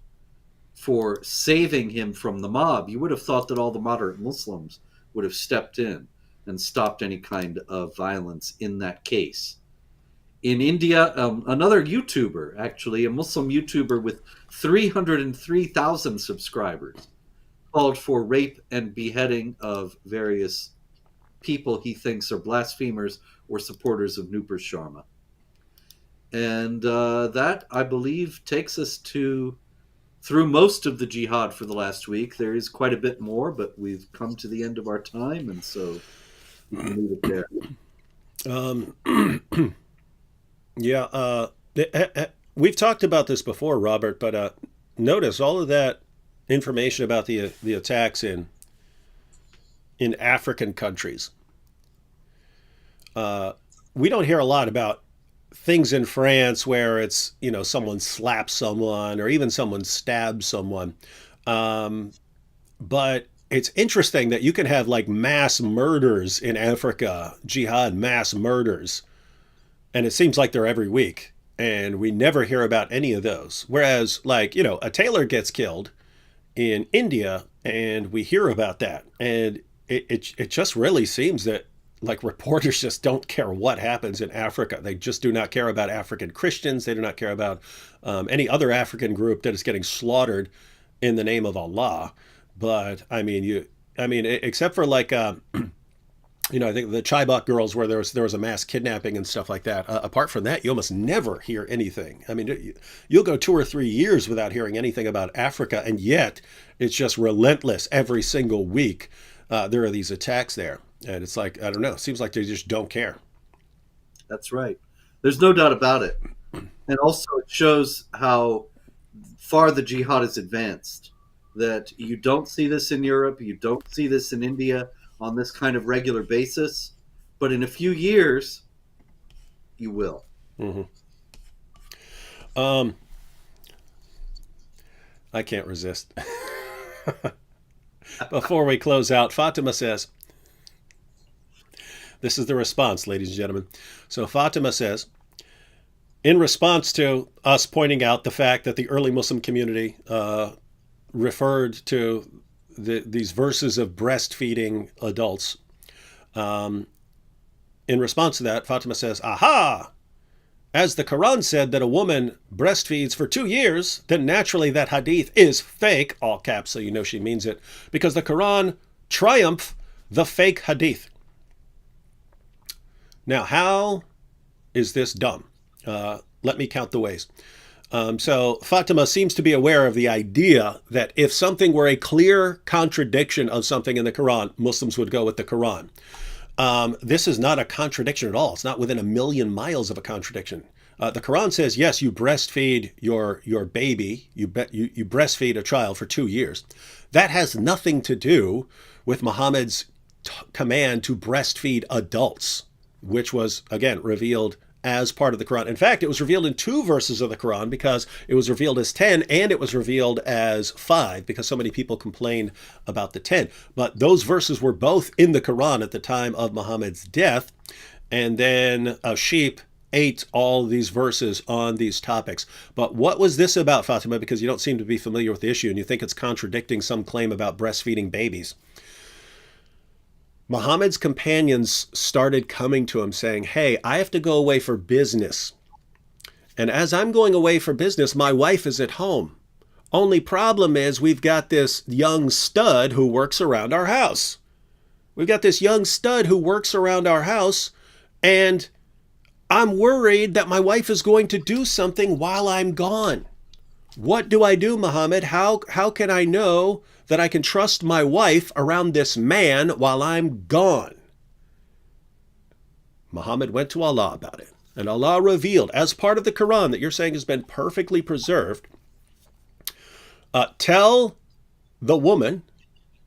for saving him from the mob, you would have thought that all the moderate Muslims would have stepped in and stopped any kind of violence in that case. In India, another YouTuber, actually, a Muslim YouTuber with 303,000 subscribers, called for rape and beheading of various people he thinks are blasphemers or supporters of Nupur Sharma. And that, I believe, takes us through most of the jihad for the last week. There is quite a bit more, but we've come to the end of our time, and so we can leave it there.
Yeah, we've talked about this before, Robert, but notice all of that information about the attacks in African countries. We don't hear a lot about things in France where it's, someone slaps someone or even someone stabs someone. But it's interesting that you can have like mass murders in Africa, jihad mass murders, and it seems like they're every week. And we never hear about any of those. Whereas, like, a tailor gets killed in India and we hear about that. And it just really seems that, like, reporters just don't care what happens in Africa. They just do not care about African Christians. They do not care about any other African group that is getting slaughtered in the name of Allah. But I mean, except for like, I think the Chibok girls where there was a mass kidnapping and stuff like that. Apart from that, you almost never hear anything. I mean, you'll go 2 or 3 years without hearing anything about Africa, and yet it's just relentless every single week. There are these attacks there. And it's like, I don't know, it seems like they just don't care.
That's right. There's no doubt about it. And also it shows how far the jihad is advanced, that you don't see this in Europe, you don't see this in India on this kind of regular basis, but in a few years, you will.
Mm-hmm. I can't resist. Before we close out, Fatima says, this is the response, ladies and gentlemen. So Fatima says, in response to us pointing out the fact that the early Muslim community referred to these verses of breastfeeding adults, in response to that, Fatima says, aha! As the Quran said that a woman breastfeeds for 2 years, then naturally that hadith is fake, all caps, so you know she means it, because the Quran triumphed the fake hadith. Now, how is this done? Let me count the ways. So Fatima seems to be aware of the idea that if something were a clear contradiction of something in the Quran, Muslims would go with the Quran. This is not a contradiction at all. It's not within a million miles of a contradiction. The Quran says, yes, you breastfeed your baby, you breastfeed a child for 2 years. That has nothing to do with Muhammad's command to breastfeed adults, which was, again, revealed as part of the Quran. In fact, it was revealed in 2 verses of the Quran, because it was revealed as 10 and it was revealed as 5, because so many people complained about the 10. But those verses were both in the Quran at the time of Muhammad's death. And then a sheep ate all these verses on these topics. But what was this about, Fatima? Because you don't seem to be familiar with the issue and you think it's contradicting some claim about breastfeeding babies. Muhammad's companions started coming to him saying, hey, I have to go away for business. And as I'm going away for business, my wife is at home. Only problem is we've got this young stud who works around our house. And I'm worried that my wife is going to do something while I'm gone. What do I do, Muhammad? How can I know that I can trust my wife around this man while I'm gone? Muhammad went to Allah about it. And Allah revealed, as part of the Quran that you're saying has been perfectly preserved, tell the woman,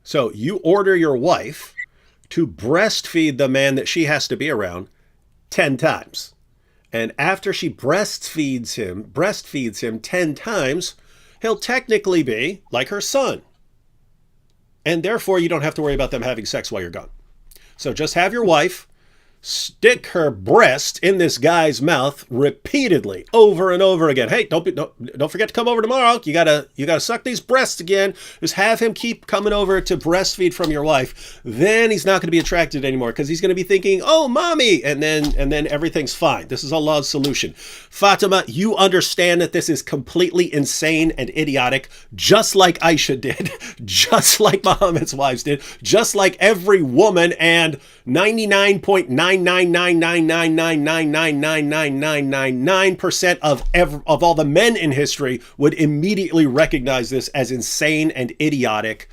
so you order your wife to breastfeed the man that she has to be around 10 times. And after she breastfeeds him 10 times, he'll technically be like her son. And therefore, you don't have to worry about them having sex while you're gone. So just have your wife stick her breast in this guy's mouth repeatedly, over and over again. Hey, don't forget to come over tomorrow. You gotta suck these breasts again. Just have him keep coming over to breastfeed from your wife. Then he's not going to be attracted anymore because he's going to be thinking, "Oh, mommy," and then everything's fine. This is Allah's solution. Fatima, you understand that this is completely insane and idiotic, just like Aisha did, just like Muhammad's wives did, just like every woman and 99.99999999999% of all the men in history would immediately recognize this as insane and idiotic.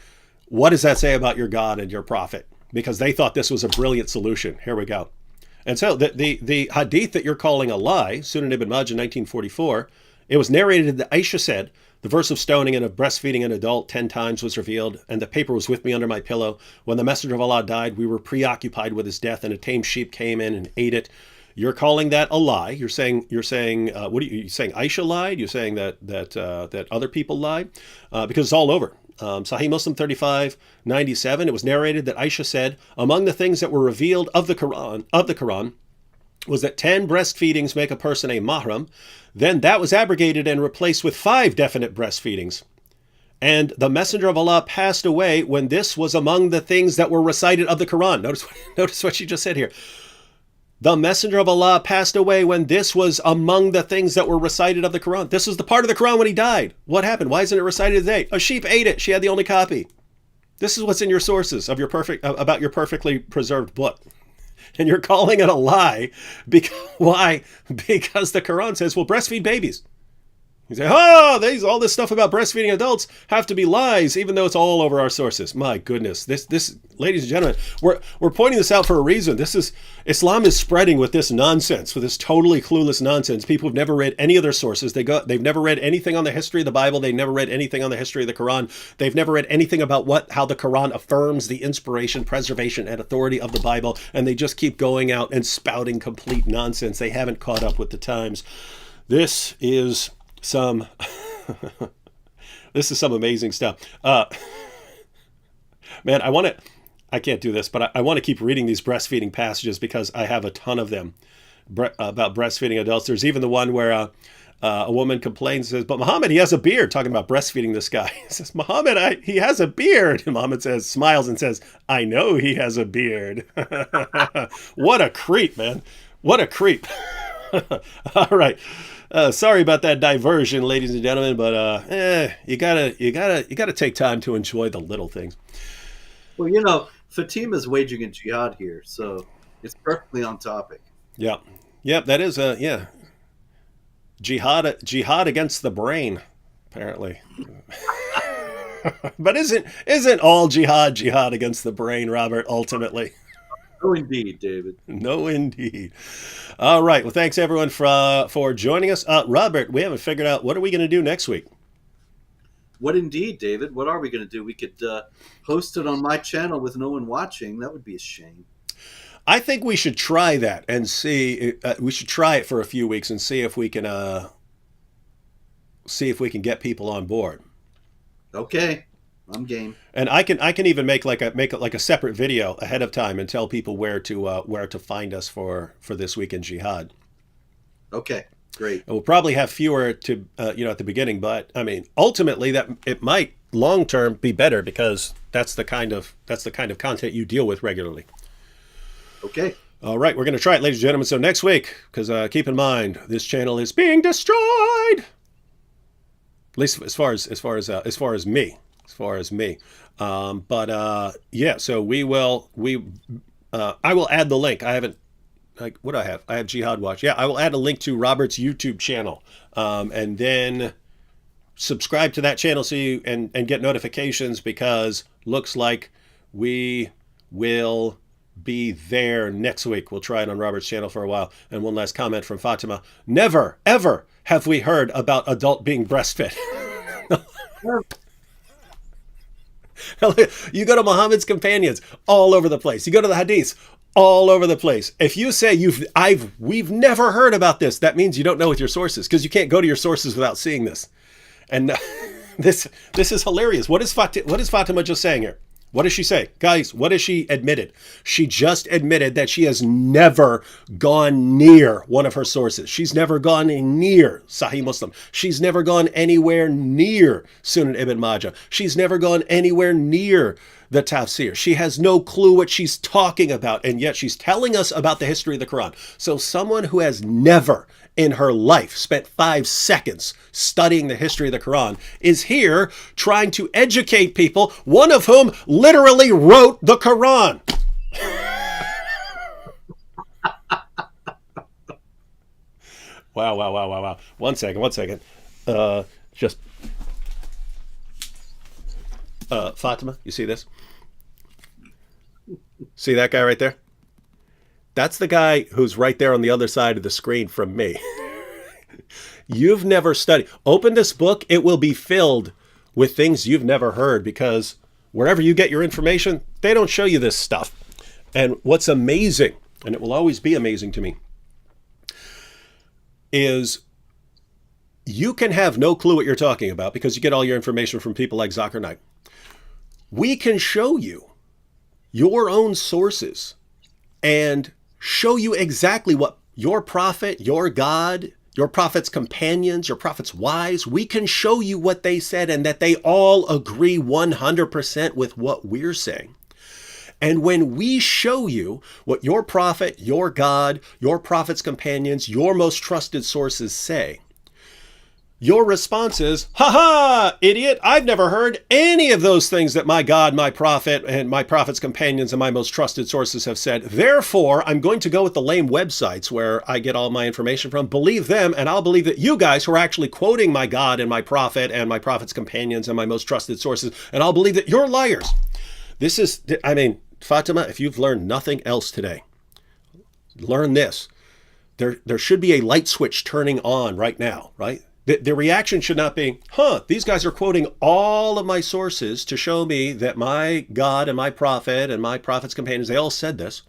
What does that say about your God and your prophet? Because they thought this was a brilliant solution. Here we go. And so the hadith that you're calling a lie, Sunan ibn Majah, 1944, it was narrated that Aisha said, "The verse of stoning and of breastfeeding an adult 10 times was revealed, and the paper was with me under my pillow. When the Messenger of Allah died, we were preoccupied with his death, and a tame sheep came in and ate it." You're calling that a lie. You're saying what are you saying? Aisha lied. You're saying that other people lied, because it's all over. Sahih Muslim 3597. It was narrated that Aisha said, among the things that were revealed of the Quran was that 10 breastfeedings make a person a mahram. Then that was abrogated and replaced with 5 definite breastfeedings. And the Messenger of Allah passed away when this was among the things that were recited of the Quran. Notice what she just said here. The Messenger of Allah passed away when this was among the things that were recited of the Quran. This was the part of the Quran when he died. What happened? Why isn't it recited today? A sheep ate it. She had the only copy. This is what's in your sources of about your perfectly preserved book. And you're calling it a lie. Why? Because the Quran says, well, breastfeed babies. You say, all this stuff about breastfeeding adults have to be lies, even though it's all over our sources. My goodness, this, ladies and gentlemen, we're pointing this out for a reason. Islam is spreading with this nonsense, with this totally clueless nonsense. People have never read any of their sources. They've never read anything on the history of the Bible. They've never read anything on the history of the Quran. They've never read anything about how the Quran affirms the inspiration, preservation, and authority of the Bible, and they just keep going out and spouting complete nonsense. They haven't caught up with the times. This is some amazing stuff. Man, I can't do this, but I want to keep reading these breastfeeding passages because I have a ton of them about breastfeeding adults. There's even the one where a woman complains and says, but Muhammad, he has a beard, talking about breastfeeding this guy. He says, Muhammad, he has a beard. And Muhammad smiles and says, I know he has a beard. What a creep, man. What a creep. All right. Sorry about that diversion, ladies and gentlemen, but you gotta take time to enjoy the little things.
Well, Fatima's waging a jihad here, so it's perfectly on topic.
Yeah, that is jihad against the brain, apparently. But isn't all jihad against the brain, Robert? Ultimately.
No, indeed, David.
No, indeed. All right. Well, thanks everyone for joining us. Robert, we haven't figured out what are we going to do next week.
What indeed, David? What are we going to do? We could host it on my channel with no one watching. That would be a shame.
I think we should try that and see. We should try it for a few weeks and see if we can get people on board.
Okay. I'm game.
And I can even make a separate video ahead of time and tell people where to find us for this week in Jihad.
Okay, great.
And we'll probably have fewer at the beginning, but I mean, ultimately that it might long term be better because that's the kind of content you deal with regularly.
Okay.
All right, we're going to try it, ladies and gentlemen. So next week, because keep in mind this channel is being destroyed. At least as far as me. So I will add the link. I haven't, what do I have? I have Jihad Watch. Yeah, I will add a link to Robert's YouTube channel, and then subscribe to that channel and get notifications, because looks like we will be there next week. We'll try it on Robert's channel for a while. And one last comment from Fatima. Never, ever have we heard about adult being breastfed. You go to Muhammad's companions, all over the place. You go to the hadiths, all over the place. If you say we've never heard about this, that means you don't know with your sources, because you can't go to your sources without seeing this. And this is hilarious. What is Fatima just saying here? What does she say? Guys, what has she admitted? She just admitted that she has never gone near one of her sources. She's never gone near Sahih Muslim. She's never gone anywhere near Sunan Ibn Majah. She's never gone anywhere near the tafsir. She has no clue what she's talking about, and yet she's telling us about the history of the Quran. So someone who has never in her life spent 5 seconds studying the history of the Quran is here trying to educate people, one of whom literally wrote the Quran. Wow. One second. Fatima, you see this? See that guy right there? That's the guy who's right there on the other side of the screen from me. You've never studied. Open this book. It will be filled with things you've never heard, because wherever you get your information, they don't show you this stuff. And what's amazing, and it will always be amazing to me, is you can have no clue what you're talking about because you get all your information from people like Zakir Naik. We can show you your own sources and show you exactly what your prophet, your God, your prophet's companions, your prophet's wives, we can show you what they said and that they all agree 100% with what we're saying. And when we show you what your prophet, your God, your prophet's companions, your most trusted sources say, your response is, ha, idiot, I've never heard any of those things that my God, my prophet, and my prophet's companions and my most trusted sources have said. Therefore, I'm going to go with the lame websites where I get all my information from, believe them, and I'll believe that you guys who are actually quoting my God and my prophet's companions and my most trusted sources, and I'll believe that you're liars. This is, Fatima, if you've learned nothing else today, learn this. There should be a light switch turning on right now, right? The reaction should not be, these guys are quoting all of my sources to show me that my God and my prophet and my prophet's companions, they all said this.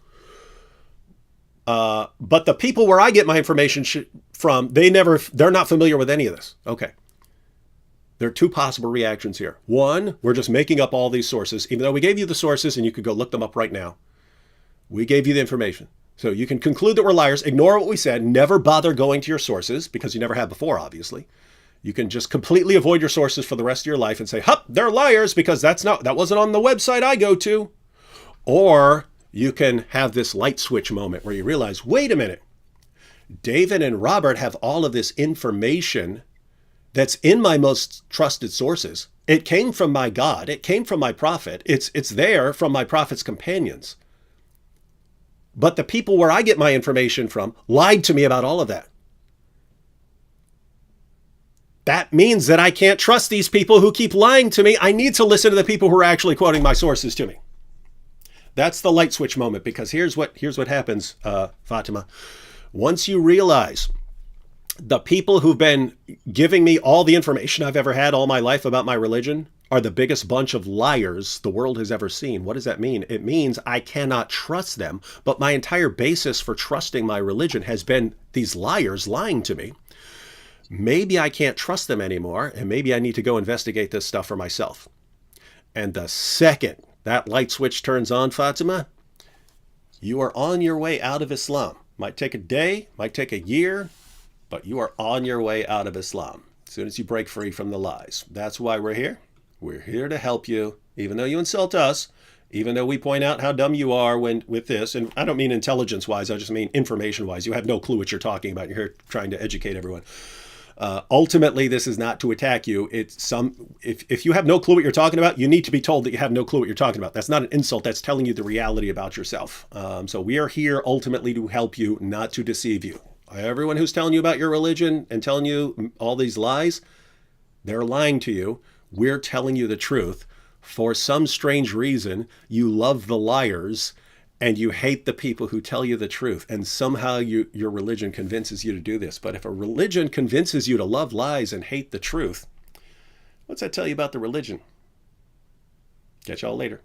But the people where I get my information from, they're not familiar with any of this. Okay. There are 2 possible reactions here. One, we're just making up all these sources, even though we gave you the sources and you could go look them up right now. We gave you the information. So you can conclude that we're liars, ignore what we said, never bother going to your sources, because you never have before, obviously. You can just completely avoid your sources for the rest of your life and say, they're liars because that wasn't on the website I go to. Or you can have this light switch moment where you realize, wait a minute, David and Robert have all of this information that's in my most trusted sources. It came from my God. It came from my prophet. It's there from my prophet's companions. But the people where I get my information from lied to me about all of that. That means that I can't trust these people who keep lying to me. I need to listen to the people who are actually quoting my sources to me. That's the light switch moment, because here's what happens, Fatima. Once you realize the people who've been giving me all the information I've ever had all my life about my religion are the biggest bunch of liars the world has ever seen. What does that mean? It means I cannot trust them, but my entire basis for trusting my religion has been these liars lying to me. Maybe I can't trust them anymore, and maybe I need to go investigate this stuff for myself. And the second that light switch turns on, Fatima, you are on your way out of Islam. Might take a day, might take a year, but you are on your way out of Islam as soon as you break free from the lies. That's why we're here. We're here to help you, even though you insult us, even though we point out how dumb you are with this. And I don't mean intelligence-wise, I just mean information-wise. You have no clue what you're talking about. You're here trying to educate everyone. Ultimately, this is not to attack you. If you have no clue what you're talking about, you need to be told that you have no clue what you're talking about. That's not an insult. That's telling you the reality about yourself. So we are here ultimately to help you, not to deceive you. Everyone who's telling you about your religion and telling you all these lies, they're lying to you. We're telling you the truth. For some strange reason, you love the liars and you hate the people who tell you the truth. And somehow your religion convinces you to do this. But if a religion convinces you to love lies and hate the truth, what's that tell you about the religion? Catch y'all later.